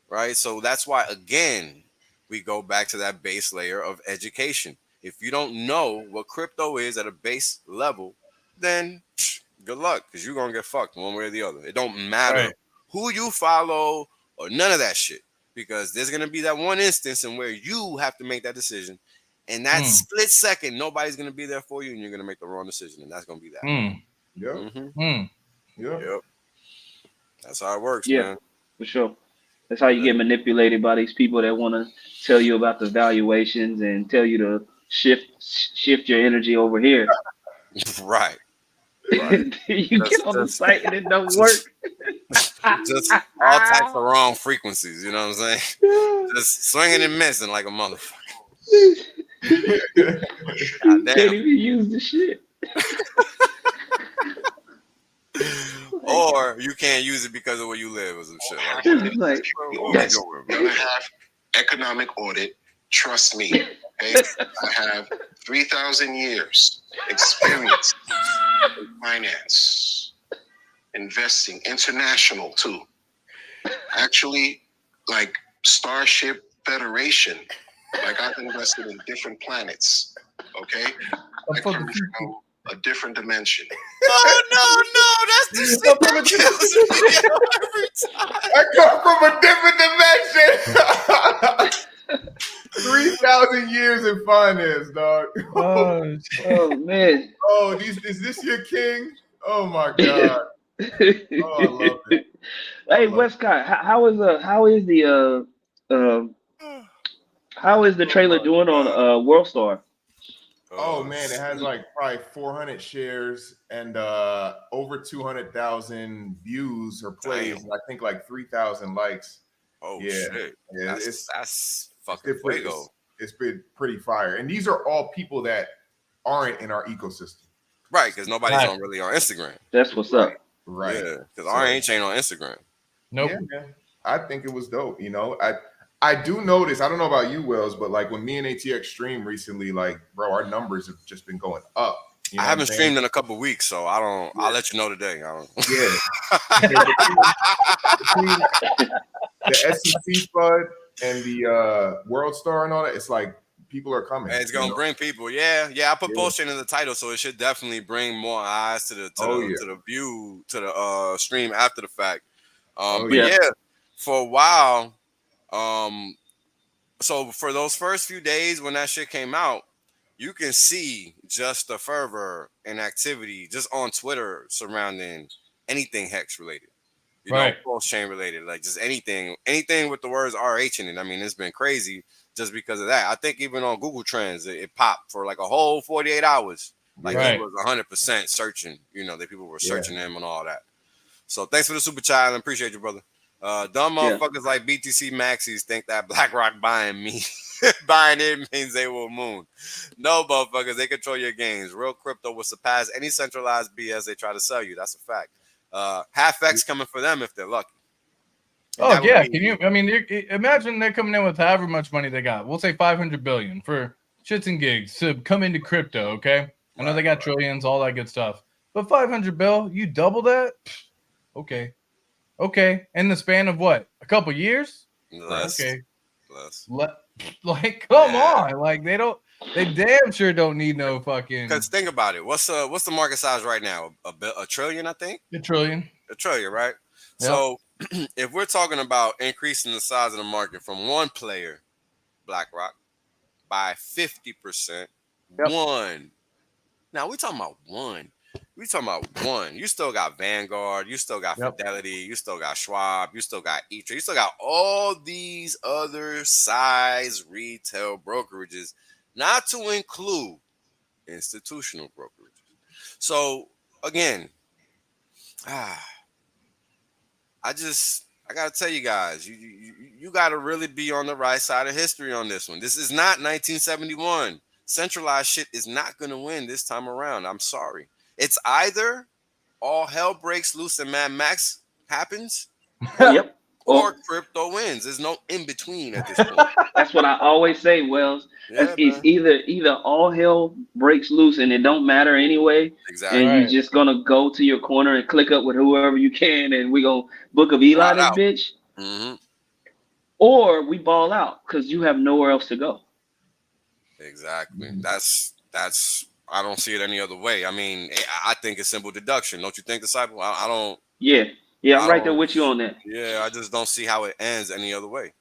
Right? So that's why, again, we go back to that base layer of education. If you don't know what crypto is at a base level, then good luck, because you're going to get fucked one way or the other. It don't matter who you follow or none of that shit, because there's going to be that one instance in where you have to make that decision. And that split second, nobody's going to be there for you, and you're going to make the wrong decision, and that's going to be that. Yep. That's how it works, man. For sure. That's how you get manipulated by these people that want to tell you about the valuations and tell you to shift your energy over here. Right. You get on the site and it don't work. Just all types of wrong frequencies, you know what I'm saying? Just swinging and missing like a motherfucker. You can't even use the shit. Or you can't use it because of where you live or some shit like that. Yes, you have economic audit. Trust me. Okay? I have 3,000 years experience in finance, investing, international too. Actually, like Starship Federation. Like I've invested in different planets. Okay? I come from a different dimension. Oh no, that's the shit that kills me every time. I come from a different dimension. 3,000 years in finance, dog. Oh man. Oh, is this your king? Oh my god. Oh, I love it. Hey, Westcott, how is the trailer doing on WorldStar? Oh man, it has like probably 400 shares and over 200,000 views or plays. And I think like 3,000 likes. Oh shit! Yeah, that's fucking fuego. It's been pretty fire, and these are all people that aren't in our ecosystem, right? Because nobody's really on Instagram. That's what's up, right? Yeah, because RH ain't on Instagram. Nope. Yeah, man. I think it was dope. I do notice, I don't know about you, Wells, but like when me and ATX stream recently, like, bro, our numbers have just been going up. You know I haven't streamed in a couple weeks, so I don't. I'll let you know today. I don't. Yeah. Between the SEC FUD and the World Star and all that, it's like people are coming. It's gonna bring people. Yeah. I put post in the title, so it should definitely bring more eyes to the view to the stream after the fact. But for a while, so for those first few days when that shit came out, you can see just the fervor and activity just on Twitter surrounding anything Hex related. You know, pulse chain related, like just anything with the words RH in it. I mean, it's been crazy just because of that. I think even on Google Trends, it popped for like a whole 48 hours. Like it was 100% searching, you know, that people were searching them and all that. So thanks for the super chat. I appreciate you, brother. Dumb motherfuckers like BTC Maxis think that BlackRock buying it means they will moon. No, motherfuckers, they control your gains. Real crypto will surpass any centralized BS they try to sell you. That's a fact. Half X coming for them if they're lucky. And can you? I mean, imagine they're coming in with however much money they got. We'll say 500 billion for shits and gigs to come into crypto. Okay, I know they got trillions, all that good stuff, but 500 bill, you double that? Okay. In the span of what? A couple years? Less. Like, come on. Like they damn sure don't need no fucking. Because think about it. What's the market size right now? A trillion, I think. A trillion, right? Yep. So if we're talking about increasing the size of the market from one player, BlackRock, by 50%, one. Now we're talking about one. You still got Vanguard. You still got Fidelity. You still got Schwab. You still got E-Trade. You still got all these other size retail brokerages, not to include institutional brokerages. So again, I gotta tell you guys, you gotta really be on the right side of history on this one. This is not 1971. Centralized shit is not gonna win this time around. I'm sorry. It's either all hell breaks loose and Mad Max happens, or crypto wins. There's no in between at this point. That's what I always say, Wells. It's either all hell breaks loose and it don't matter anyway, and you're just gonna go to your corner and click up with whoever you can, and we gonna book of Eli this bitch, or we ball out because you have nowhere else to go. Exactly. That's. I don't see it any other way. I mean, I think it's simple deduction. Don't you think, Disciple? I don't. Yeah, I'm right there with you on that. Yeah, I just don't see how it ends any other way.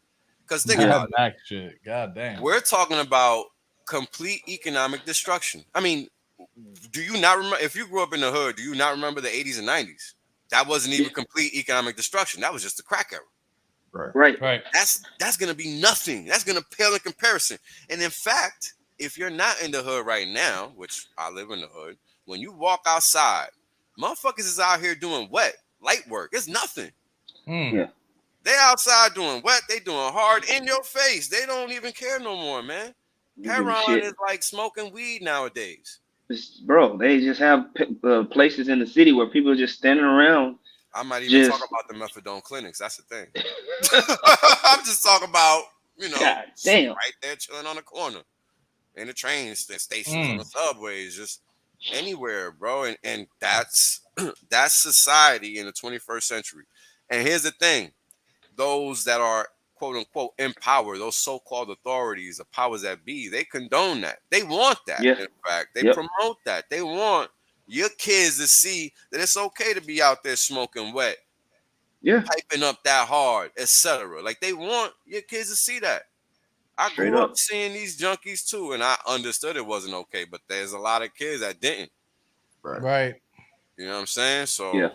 Because think about it. Shit. God damn. We're talking about complete economic destruction. I mean, do you not remember? If you grew up in the hood, do you not remember the 80s and 90s? That wasn't even complete economic destruction. That was just the crack era. Right. That's going to be nothing. That's going to pale in comparison. And in fact, if you're not in the hood right now, which I live in the hood, when you walk outside, motherfuckers is out here doing light work. It's nothing. Yeah. They outside doing wet. They doing hard in your face. They don't even care no more, man. Heroin is like smoking weed nowadays. Bro, they just have places in the city where people are just standing around. I might even talk about the methadone clinics. That's the thing. I'm just talking about, God damn. Right there chilling on the corner. In the train stations, on the subways, just anywhere, bro. And that's society in the 21st century. And here's the thing. Those that are, quote unquote, in power, those so-called authorities, the powers that be, they condone that. They want that. Yeah. In fact, they promote that. They want your kids to see that it's okay to be out there smoking wet, piping up that hard, etc. Like they want your kids to see that. I grew up seeing these junkies too, and I understood it wasn't okay, but there's a lot of kids that didn't. Right. You know what I'm saying? So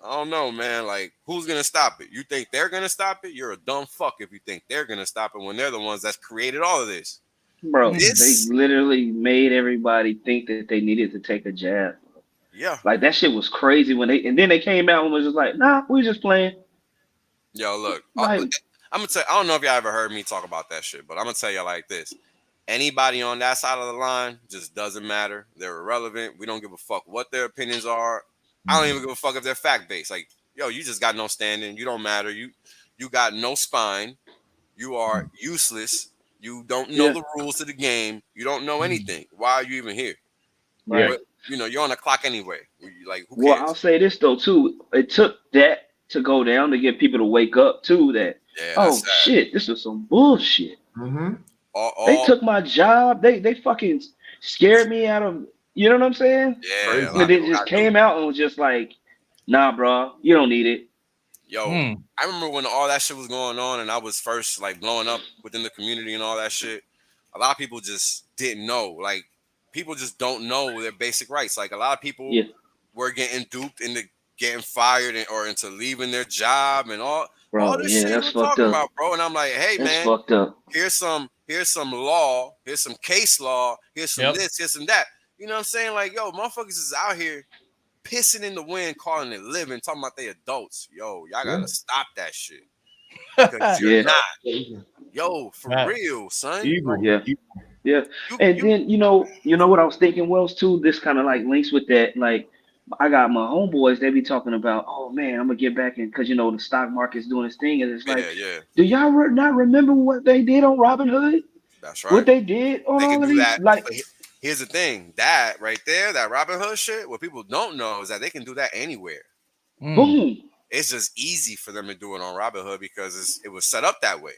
I don't know, man. Like, who's gonna stop it? You think they're gonna stop it? You're a dumb fuck if you think they're gonna stop it when they're the ones that's created all of this. Bro, they literally made everybody think that they needed to take a jab. Yeah. Like that shit was crazy and then they came out and was just like, nah, we just playing. Yo, look. I'm gonna tell you, I don't know if y'all ever heard me talk about that shit, but I'm gonna tell you like this. Anybody on that side of the line just doesn't matter. They're irrelevant. We don't give a fuck what their opinions are. I don't even give a fuck if they're fact-based. Like, yo, you just got no standing. You don't matter. You got no spine. You are useless. You don't know the rules to the game. You don't know anything. Why are you even here? Yeah. You know, you're on the clock anyway. Like, who Well, cares? I'll say this though too. It took that to go down to get people to wake up too. That Yeah, oh that's sad. shit, this is some bullshit. Mm-hmm. They took my job. They fucking scared me out of. You know what I'm saying? Yeah, a lot And of they people just got came out and was just like, nah, bro, you don't need it. Yo, I remember when all that shit was going on and I was first like blowing up within the community and all that shit. A lot of people just didn't know. Like, people just don't know their basic rights. Like, a lot of people were getting duped into getting fired or into leaving their job and all this shit that's we're fucked talking up. about, bro. And I'm like, hey, That's man, fucked up. here's some law, here's some case law, here's some this, here's some that. You know what I'm saying? Like, yo, motherfuckers is out here pissing in the wind, calling it living, talking about they adults. Yo, y'all gotta stop that shit. Because you're not. Yo, for real, son. Yeah. And then you know what I was thinking, Wells, too. This kind of like links with that. Like, I got my homeboys. They be talking about, oh man, I'm gonna get back in because you know the stock market's doing its thing, and it's like, do y'all not remember what they did on Robinhood? That's right. What they did on all of these, that. like. Here's the thing, that right there, that Robinhood shit, what people don't know is that they can do that anywhere. Boom. It's just easy for them to do it on Robinhood because it was set up that way.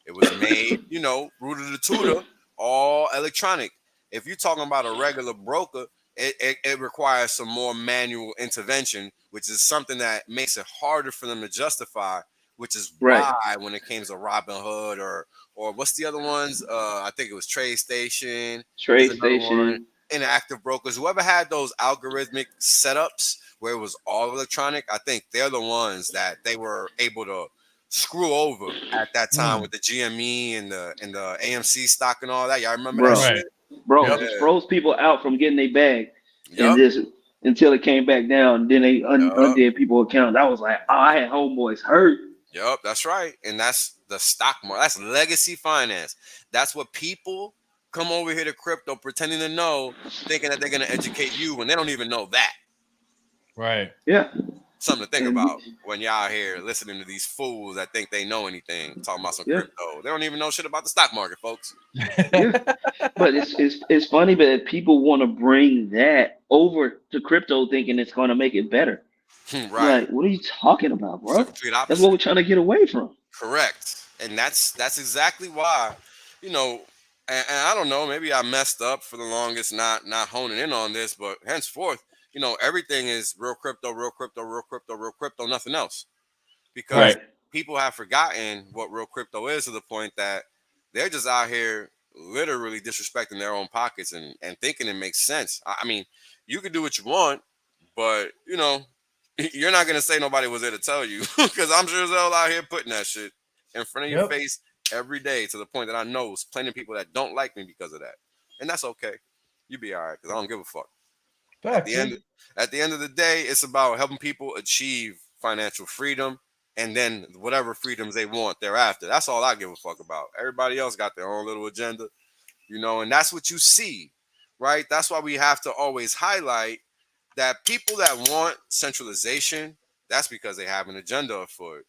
It was made, you know, rooted to tutor, all electronic. If you're talking about a regular broker, it requires some more manual intervention, which is something that makes it harder for them to justify, which is why when it came to Robinhood or what's the other ones? I think it was TradeStation. Interactive Brokers. Whoever had those algorithmic setups where it was all electronic, I think they're the ones that they were able to screw over at that time with the GME and the AMC stock and all that. Y'all remember that shit? Bro, just froze people out from getting their bag and just until it came back down. Then they undid people's accounts. I was like, oh, I had homeboys hurt. Yup, that's right. And that's the stock market. That's legacy finance. That's what people come over here to crypto pretending to know, thinking that they're going to educate you when they don't even know that. Right. Yeah. Something to think about when y'all out here listening to these fools that think they know anything, talking about some crypto. They don't even know shit about the stock market, folks. But it's funny that people want to bring that over to crypto thinking it's going to make it better. Right. Like, what are you talking about, bro? That's what we're trying to get away from. Correct. And that's exactly why, you know, and I don't know, maybe I messed up for the longest not honing in on this, but henceforth, you know, everything is real crypto, real crypto, real crypto, real crypto, nothing else. Because people have forgotten what real crypto is to the point that they're just out here literally disrespecting their own pockets and thinking it makes sense. I mean, you can do what you want, but, you know, you're not going to say nobody was there to tell you because I'm sure as hell out here putting that shit in front of your face every day to the point that I know there's plenty of people that don't like me because of that. And that's okay. You be all right because I don't give a fuck. At the end of the day, it's about helping people achieve financial freedom and then whatever freedoms they want thereafter. That's all I give a fuck about. Everybody else got their own little agenda, you know, and that's what you see, right? That's why we have to always highlight that people that want centralization, that's because they have an agenda afoot.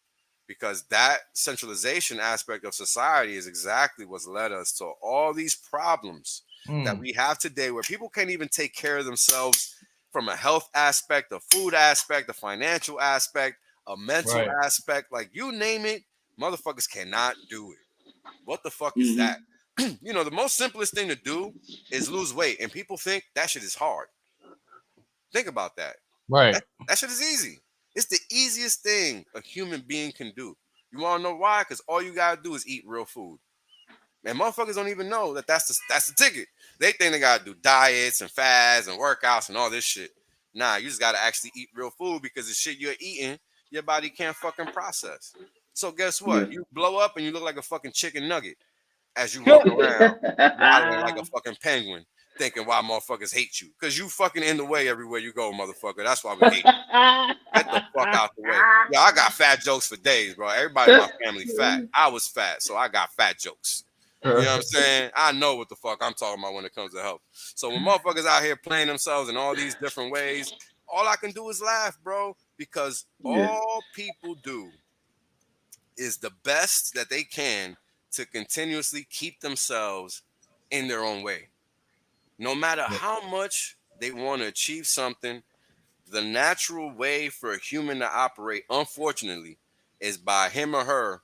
Because that centralization aspect of society is exactly what's led us to all these problems that we have today, where people can't even take care of themselves from a health aspect, a food aspect, a financial aspect, a mental aspect. Like, you name it, motherfuckers cannot do it. What the fuck is that? You know, the most simplest thing to do is lose weight, and people think that shit is hard. Think about that. Right. That shit is easy. It's the easiest thing a human being can do. You want to know why? Because all you gotta do is eat real food. And motherfuckers don't even know that that's the ticket. They think they gotta do diets and fasts and workouts and all this shit. Nah, you just gotta actually eat real food because the shit you're eating, your body can't fucking process. So guess what? You blow up and you look like a fucking chicken nugget as you walk around waddling like a fucking penguin, thinking why motherfuckers hate you. Because you fucking in the way everywhere you go, motherfucker. That's why we hate you. Get the fuck out the way. Yo, I got fat jokes for days, bro. Everybody in my family fat. I was fat, so I got fat jokes. You know what I'm saying? I know what the fuck I'm talking about when it comes to health. So when motherfuckers out here playing themselves in all these different ways, all I can do is laugh, bro. Because all people do is the best that they can to continuously keep themselves in their own way. No matter how much they want to achieve something, the natural way for a human to operate, unfortunately, is by him or her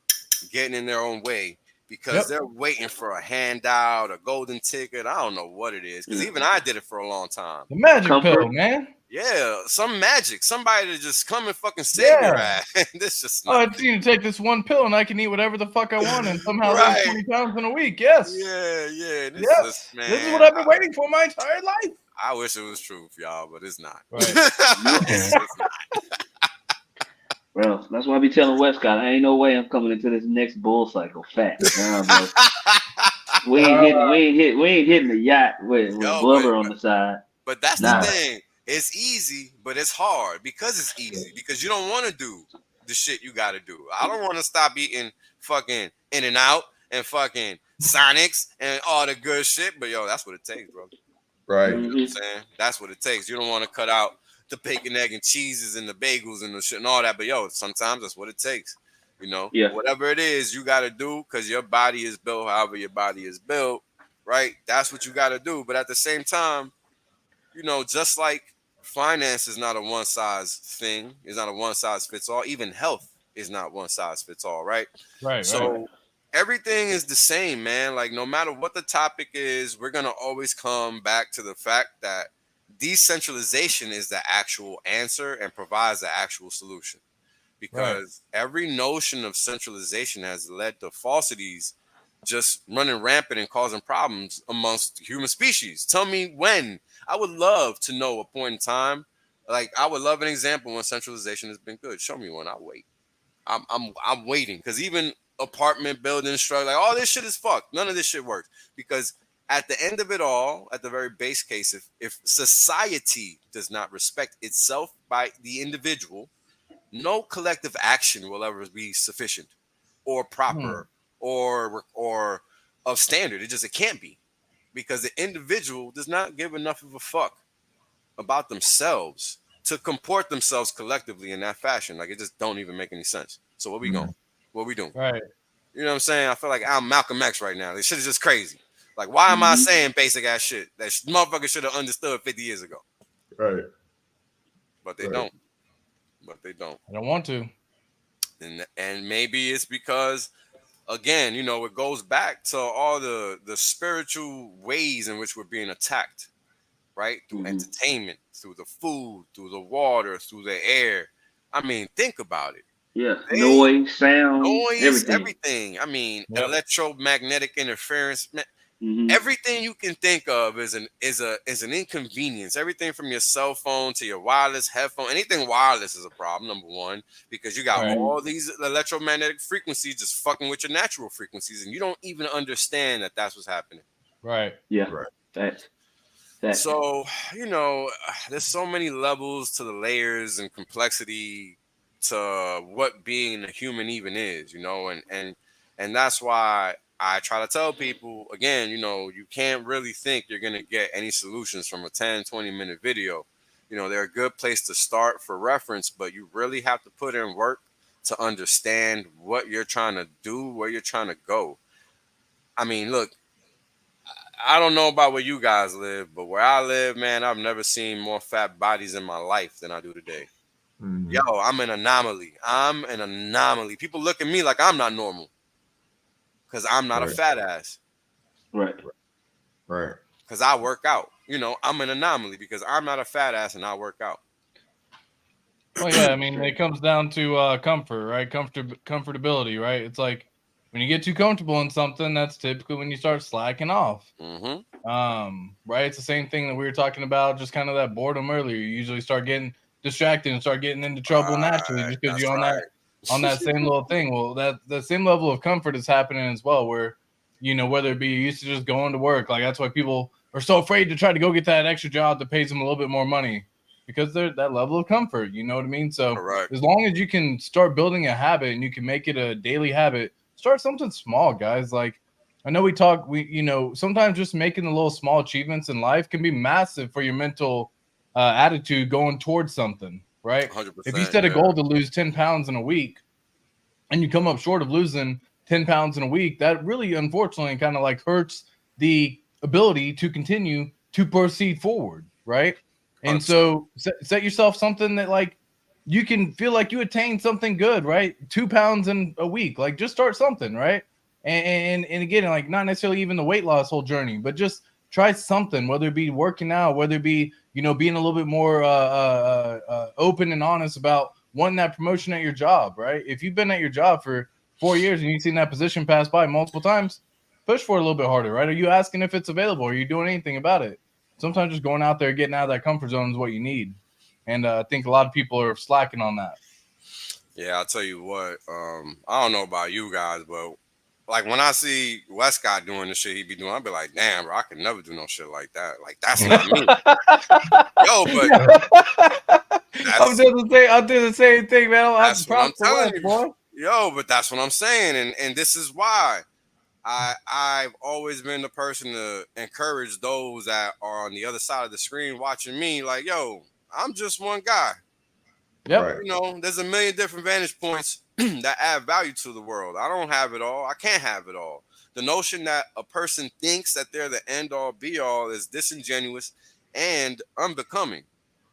getting in their own way because they're waiting for a handout, a golden ticket. I don't know what it is, because even I did it for a long time. The magic pill, man. Yeah, some magic. Somebody to just come and fucking save your ass. This just I just need to take this one pill and I can eat whatever the fuck I want and somehow lose 20 pounds in a week. Yes. Yeah. This is what I've been waiting for my entire life. I wish it was true for y'all, but it's not. Right. It's not. Bro, that's why I be telling Westcott, I ain't no way I'm coming into this next bull cycle fat. Nah, bro. We ain't hitting the yacht with blubber on the side. But that's the thing. It's easy, but it's hard because it's easy. Because you don't want to do the shit you got to do. I don't want to stop eating fucking In-N-Out and fucking Sonics and all the good shit. But yo, that's what it takes, bro. Right. You know what I'm saying? That's what it takes. You don't want to cut out the bacon, egg, and cheeses and the bagels and the shit and all that. But yo, sometimes that's what it takes. You know, whatever it is you got to do, because your body is built however your body is built, right? That's what you got to do. But at the same time, you know, just like finance is not a one size thing, it's not a one size fits all. Even health is not one size fits all, right? Right. So everything is the same, man. Like, no matter what the topic is, we're going to always come back to the fact that decentralization is the actual answer and provides the actual solution. Because every notion of centralization has led to falsities just running rampant and causing problems amongst the human species. Tell me when. I would love to know a point in time. Like, I would love an example when centralization has been good. Show me one. I'll wait. I'm waiting, because even apartment buildings struggle. Like, all this shit is fucked. None of this shit works, because at the end of it all, at the very base case, if society does not respect itself by the individual, no collective action will ever be sufficient or proper or of standard. It can't be, because the individual does not give enough of a fuck about themselves to comport themselves collectively in that fashion. Like, it just don't even make any sense. So what we going? What we doing? Right. You know what I'm saying? I feel like I'm Malcolm X right now. This shit is just crazy. Like, why am I saying basic ass shit that motherfuckers should have understood 50 years ago? Right. But they don't. But they don't. I don't want to. And maybe it's because, again, you know, it goes back to all the spiritual ways in which we're being attacked, right? Through entertainment, through the food, through the water, through the air. I mean, think about it. Yeah, noise, sound, everything. I mean, electromagnetic interference. Everything you can think of is an inconvenience. Everything from your cell phone to your wireless headphone, anything wireless is a problem. Number one, because you got all these electromagnetic frequencies just fucking with your natural frequencies, and you don't even understand that that's what's happening. Right. Yeah. Right. That's. So, you know, there's so many levels to the layers and complexity to what being a human even is, you know, and that's why I try to tell people, again, you know, you can't really think you're going to get any solutions from a 10, 20-minute video. You know, they're a good place to start for reference, but you really have to put in work to understand what you're trying to do, where you're trying to go. I mean, look, I don't know about where you guys live, but where I live, man, I've never seen more fat bodies in my life than I do today. Yo, I'm an anomaly. I'm an anomaly. People look at me like I'm not normal, because I'm not a fat ass. Right. Because I work out. You know, I'm an anomaly because I'm not a fat ass and I work out. Well, yeah, I mean, it comes down to comfort, right? Comfortability, right? It's like when you get too comfortable in something, that's typically when you start slacking off. Right? It's the same thing that we were talking about, just kind of that boredom earlier. You usually start getting distracted and start getting into trouble naturally just because you're on that same little thing. Well, that same level of comfort is happening as well, where, you know, whether it be you're used to just going to work, like that's why people are so afraid to try to go get that extra job that pays them a little bit more money, because they're that level of comfort, you know what I mean? So as long as you can start building a habit and you can make it a daily habit, start something small, guys. Like, I know you know, sometimes just making the little small achievements in life can be massive for your mental attitude going towards something, right? 100%, if you set a goal to lose 10 pounds in a week and you come up short of losing 10 pounds in a week, that really, unfortunately, kind of like hurts the ability to continue to proceed forward, right? And so set yourself something that like you can feel like you attained something good, right? 2 pounds in a week, like just start something, right? And again, like not necessarily even the weight loss whole journey, but just try something, whether it be working out, whether it be, you know, being a little bit more open and honest about wanting that promotion at your job, right? If you've been at your job for 4 years and you've seen that position pass by multiple times, push for it a little bit harder, right? Are you asking if it's available? Are you doing anything about it? Sometimes just going out there, getting out of that comfort zone is what you need. And I think a lot of people are slacking on that. Yeah, I'll tell you what. I don't know about you guys, but like when I see Westcott doing the shit he be doing, I'll be like, damn, bro, I could never do no shit like that. Like that's not me. Yo, but I'll do the same thing, man. That's what I'm telling you, boy. Yo, but that's what I'm saying, and this is why I've always been the person to encourage those that are on the other side of the screen watching me. Like, yo, I'm just one guy. Yep. Right. You know, there's a million different vantage points that add value to the world. I don't have it all. I can't have it all. The notion that a person thinks that they're the end all be all is disingenuous and unbecoming.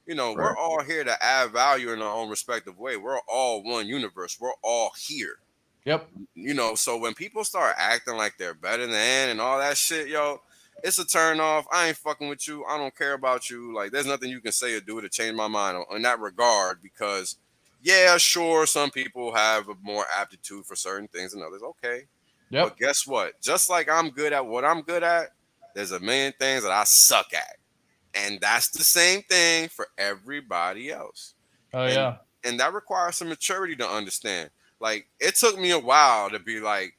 You know, we're all here to add value in our own respective way. We're all one universe. We're all here. Yep. You know, so when people start acting like they're better than and all that shit, yo, it's a turn off. I ain't fucking with you. I don't care about you. Like, there's nothing you can say or do to change my mind in that regard because, yeah, sure, some people have a more aptitude for certain things than others. Okay. Yep. But guess what? Just like I'm good at what I'm good at, there's a million things that I suck at. And that's the same thing for everybody else. Oh, yeah. And that requires some maturity to understand. Like, it took me a while to be like,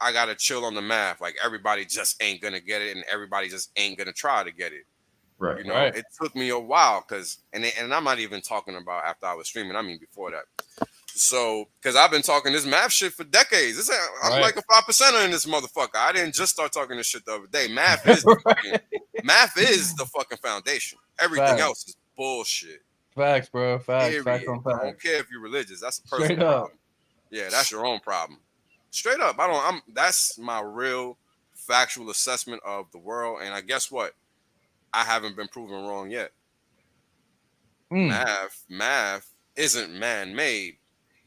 I got to chill on the math. Like, everybody just ain't going to get it, and everybody just ain't going to try to get it. Right. You know, it took me a while because, and I'm not even talking about after I was streaming. I mean, before that. So, because I've been talking this math shit for decades. I'm like a 5%er in this motherfucker. I didn't just start talking this shit the other day. Math is math is the fucking foundation. Everything else is bullshit. Facts, bro. Facts. Period. Facts on facts. I don't care if you're religious. That's a personal problem. Yeah, that's your own problem. Straight up. That's my real factual assessment of the world. And I guess what? I haven't been proven wrong yet. Math isn't man-made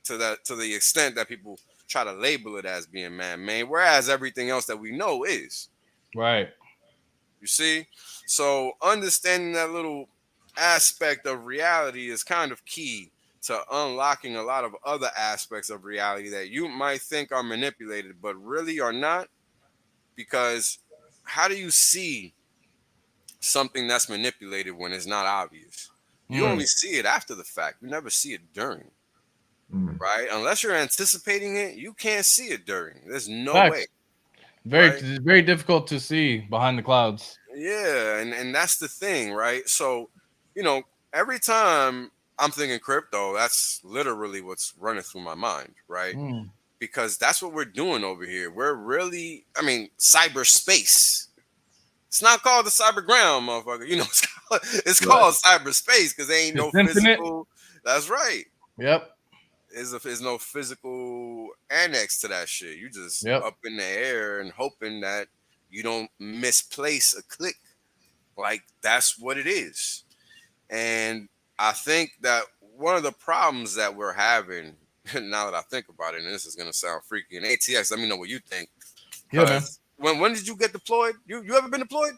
to the extent that people try to label it as being man-made, whereas everything else that we know is. Right. You see? So understanding that little aspect of reality is kind of key to unlocking a lot of other aspects of reality that you might think are manipulated, but really are not. Because how do you see something that's manipulated when it's not obvious? You only see it after the fact. You never see it during. Right? Unless you're anticipating it, you can't see it during. There's no way. It's very difficult to see behind the clouds. Yeah, and that's the thing, right? So, you know, every time I'm thinking crypto, that's literally what's running through my mind, right? Because that's what we're doing over here. We're really, cyberspace. It's not called the cyber ground, motherfucker. You know, it's called cyberspace because there ain't no physical. That's right. Yep. There's no physical annex to that shit. You just up in the air and hoping that you don't misplace a click. Like, that's what it is. And I think that one of the problems that we're having, now that I think about it, and this is going to sound freaky, and ATX, let me know what you think. Yeah, man. When did you get deployed? You ever been deployed?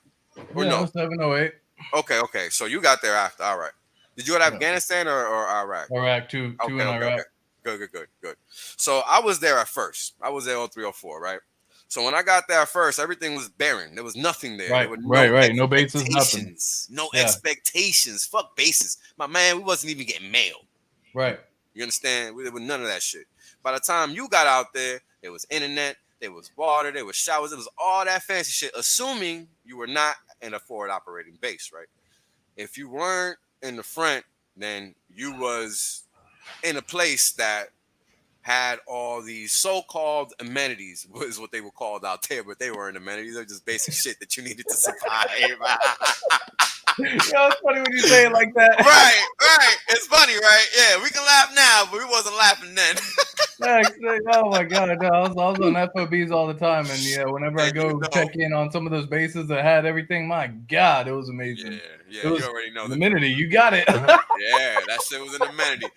Or no? 0708. Okay. So you got there after. All right. Did you go to Afghanistan or Iraq? Iraq, two in Iraq. Okay. Good. So I was there at first. I was there 0304, right? So when I got there first, everything was barren. There was nothing there. Right, there were no bases, nothing. No expectations. Fuck bases. My man, we wasn't even getting mail. Right. You understand? There was none of that shit. By the time you got out there was internet, there was water, there was showers, there was all that fancy shit, assuming you were not in a forward operating base, right? If you weren't in the front, then you was in a place that had all these so-called amenities, was what they were called out there, but they weren't amenities. They're just basic shit that you needed to survive. it's funny when you say it like that. Right. It's funny, right? Yeah, we can laugh now, but we wasn't laughing then. Oh my god, no, I was on FOBs all the time, and yeah, whenever I go check in on some of those bases that had everything, my god, it was amazing. Yeah, it was you already know an amenity. You got it. Yeah, that shit was an amenity.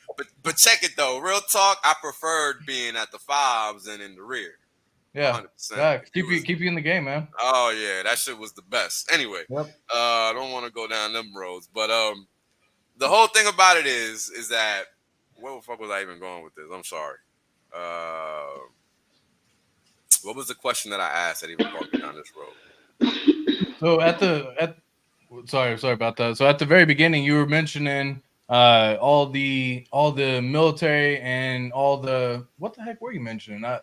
But check it though, real talk. I preferred being at the fives and in the rear. Yeah, 100%. Keep you in the game, man. Oh yeah, that shit was the best. Anyway, I don't want to go down them roads, but the whole thing about it is that where the fuck was I even going with this? I'm sorry. What was the question that I asked that even brought me down this road? So sorry about that. So at the very beginning, you were mentioning all the military and all the what the heck were you mentioning? I'm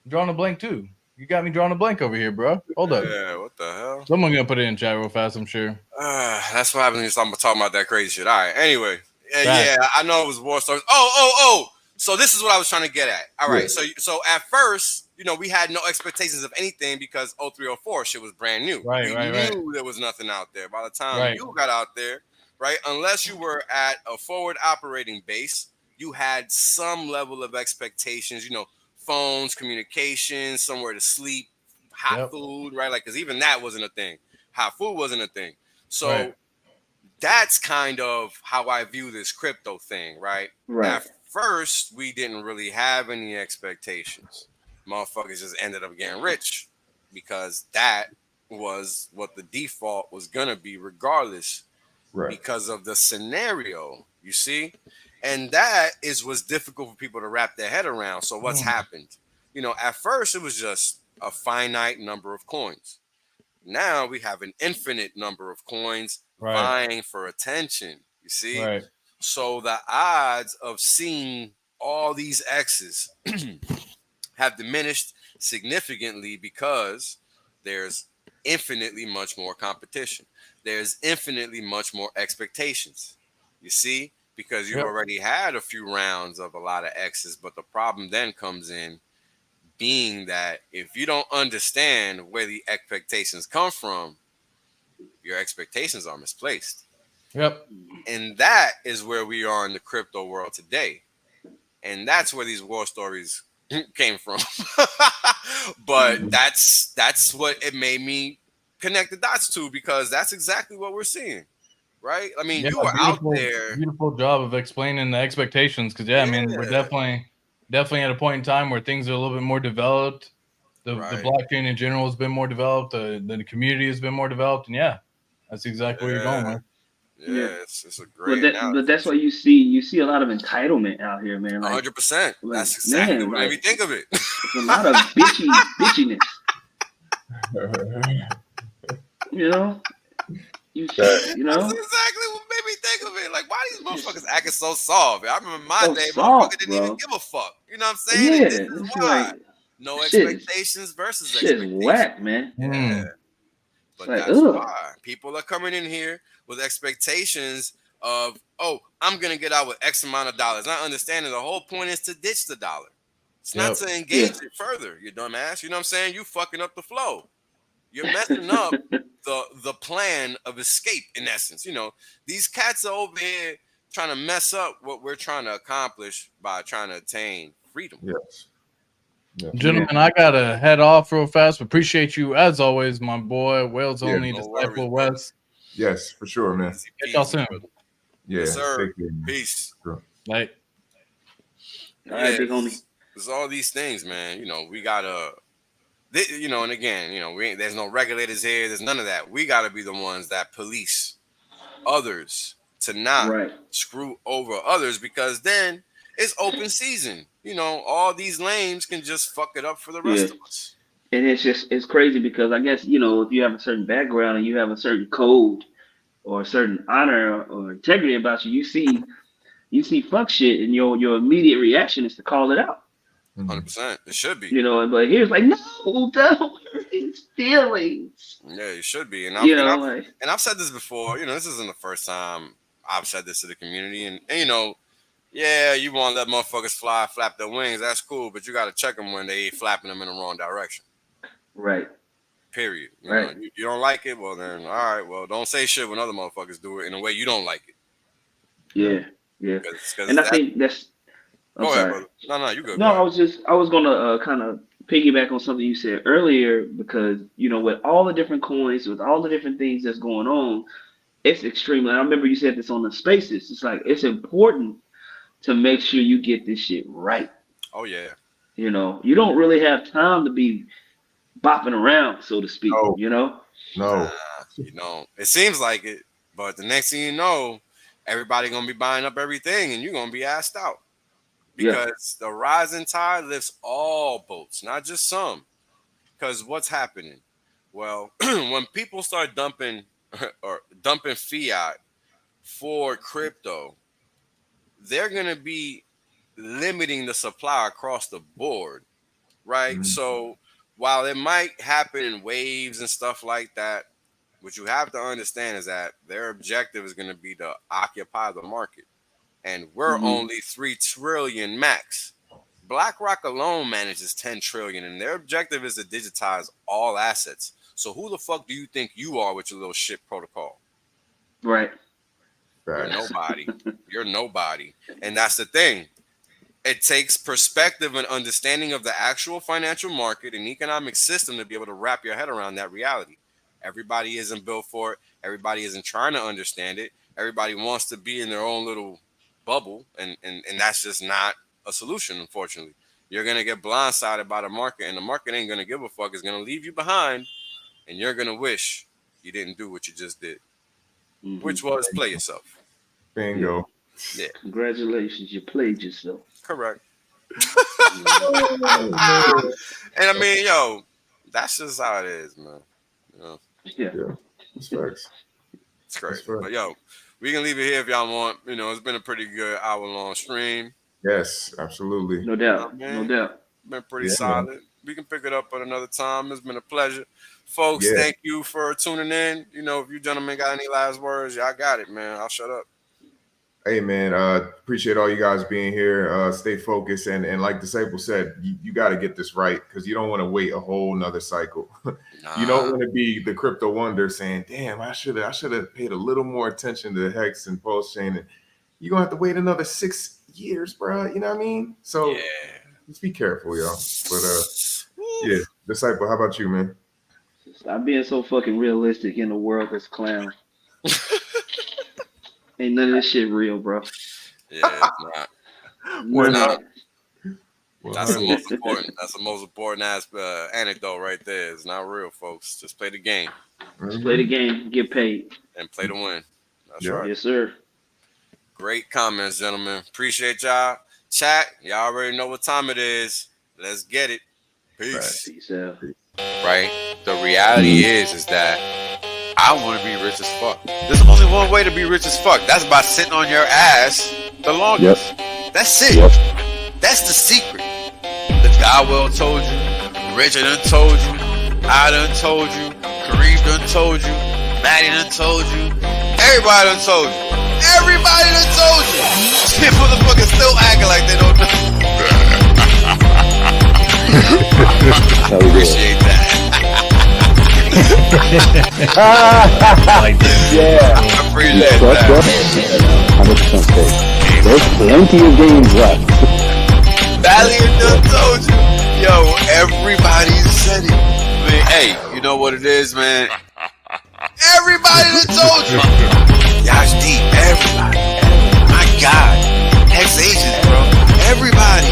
drawing a blank too. You got me drawing a blank over here, bro. Hold up. Yeah, what the hell? Someone gonna put it in chat real fast, I'm sure. That's what happens when I'm talking about that crazy shit. All right. Anyway, yeah, I know it was war stories. Oh. So this is what I was trying to get at. All right. Yeah. So at first, we had no expectations of anything because 0304 shit was brand new. Right. We knew there was nothing out there. By the time you got out there, right, unless you were at a forward operating base, you had some level of expectations, phones, communications, somewhere to sleep, hot food, right? Like, because even that wasn't a thing. Hot food wasn't a thing. So that's kind of how I view this crypto thing, right? At first, we didn't really have any expectations. Motherfuckers just ended up getting rich because that was what the default was going to be regardless because of the scenario, you see? And that was difficult for people to wrap their head around. So what's happened? At first, it was just a finite number of coins. Now we have an infinite number of coins vying for attention, you see? Right. So the odds of seeing all these X's have diminished significantly because there's infinitely much more competition. There's infinitely much more expectations, you see? Because you already had a few rounds of a lot of X's, but the problem then comes in being that if you don't understand where the expectations come from, your expectations are misplaced. Yep. And that is where we are in the crypto world today. And that's where these war stories came from. But that's what it made me connect the dots to, because that's exactly what we're seeing. Right? I mean, you were out there. Beautiful job of explaining the expectations, because I mean, we're definitely at a point in time where things are a little bit more developed. The blockchain in general has been more developed. The community has been more developed, and that's exactly where you're going with. Yeah, it's a great. But that's why you see a lot of entitlement out here, man. 100%. That's exactly what made me think of it. It's a lot of bitchiness. That's exactly what made me think of it. Like, why these motherfuckers acting so soft? I remember my day, motherfucker didn't even give a fuck. You know what I'm saying? Yeah, this is why. No expectations versus expectations. Whack, man. Yeah. But that's why people are coming in here with expectations of, I'm going to get out with X amount of dollars. Not understanding the whole point is to ditch the dollar. It's not to engage it further, you dumbass. You know what I'm saying? You fucking up the flow. You're messing up the plan of escape, in essence. These cats are over here trying to mess up what we're trying to accomplish by trying to attain freedom. Yes. Gentlemen, I gotta head off real fast. Appreciate you as always, my boy. Wales only Disciple West. Yes, for sure, man. Catch y'all soon. Yeah, yes, sir. Peace. Sure. Right. All right, big homie. There's all these things, man. We gotta, and again, there's no regulators here. There's none of that. We gotta be the ones that police others to not screw over others, because then it's open season. All these lames can just fuck it up for the rest of us. And it's crazy because I guess, if you have a certain background and you have a certain code or a certain honor or integrity about you, you see fuck shit, and your immediate reaction is to call it out. 100%. It should be. But here's like, no, don't hurt his feelings. Yeah, it should be. And I've said this before. This isn't the first time I've said this to the community. And you want to let motherfuckers flap their wings. That's cool, but you got to check them when they flapping them in the wrong direction. Right. Period. Right. You don't like it, well then, all right. Well, don't say shit when other motherfuckers do it in a way you don't like it. Yeah. 'Cause And I think that's. I'm go ahead, sorry. brother. No, you good. No, I was gonna kind of piggyback on something you said earlier because with all the different coins, with all the different things that's going on, it's extremely. I remember you said this on the Spaces. It's like it's important to make sure you get this shit right. Oh yeah. You don't really have time to be bopping around, so to speak. No. It seems like it, but the next thing you know, everybody gonna be buying up everything, and you're gonna be asked out. Because the rising tide lifts all boats, not just some. Because what's happening? Well, when people start dumping fiat for crypto, they're going to be limiting the supply across the board, right? Mm-hmm. So while it might happen in waves and stuff like that, what you have to understand is that their objective is going to be to occupy the market. And we're only 3 trillion max. BlackRock alone manages 10 trillion, and their objective is to digitize all assets. So who the fuck do you think you are with your little shit protocol? Right. You're nobody. You're nobody. And that's the thing. It takes perspective and understanding of the actual financial market and economic system to be able to wrap your head around that reality. Everybody isn't built for it. Everybody isn't trying to understand it. Everybody wants to be in their own little bubble, and that's just not a solution. Unfortunately, you're gonna get blindsided by the market, and the market ain't gonna give a fuck. It's gonna leave you behind, and you're gonna wish you didn't do what you just did, which was play yourself. Bingo. Yeah. Congratulations, you played yourself. Correct. And I mean, that's just how it is, man. Yeah. That's facts. It's great. But we can leave it here if y'all want. It's been a pretty good hour-long stream. Yes, absolutely. No doubt. No doubt. Been pretty solid. Man. We can pick it up at another time. It's been a pleasure. Folks, thank you for tuning in. If you gentlemen got any last words, y'all got it, man. I'll shut up. Hey, man, appreciate all you guys being here. Stay focused. And like Disciple said, you got to get this right because you don't want to wait a whole nother cycle. You don't want to be the crypto wonder saying, damn, I should have paid a little more attention to Hex and Pulse Chain. And you're going to have to wait another 6 years, bro. You know what I mean? So just be careful, y'all. But Disciple, how about you, man? Stop being so fucking realistic in the world that's clown. Ain't none of this shit real, bro. Yeah, it's not. We're not. That's the most important. That's the most important anecdote right there. It's not real, folks. Just play the game. Just play the game, get paid, and play to win. That's right. Yes, sir. Great comments, gentlemen. Appreciate y'all. Chat, y'all already know what time it is. Let's get it. Peace. Right. Peace out. Right. The reality is that I want to be rich as fuck. There's only one way to be rich as fuck. That's by sitting on your ass the longest. That's it. That's the secret. The God well told you. Richard done told you. I done told you. Kareem done told you. Maddie done told you. Everybody done told you. Everybody done told you. Shit, motherfuckers still acting like they don't know. Appreciate that. I appreciate that. 100% safe. There's plenty of games left. Valiant done told you. Yo, everybody said it. Man, hey, you know what it is, man? Everybody done told you. Yash deep, everybody. My God. Hex agents, bro. Everybody.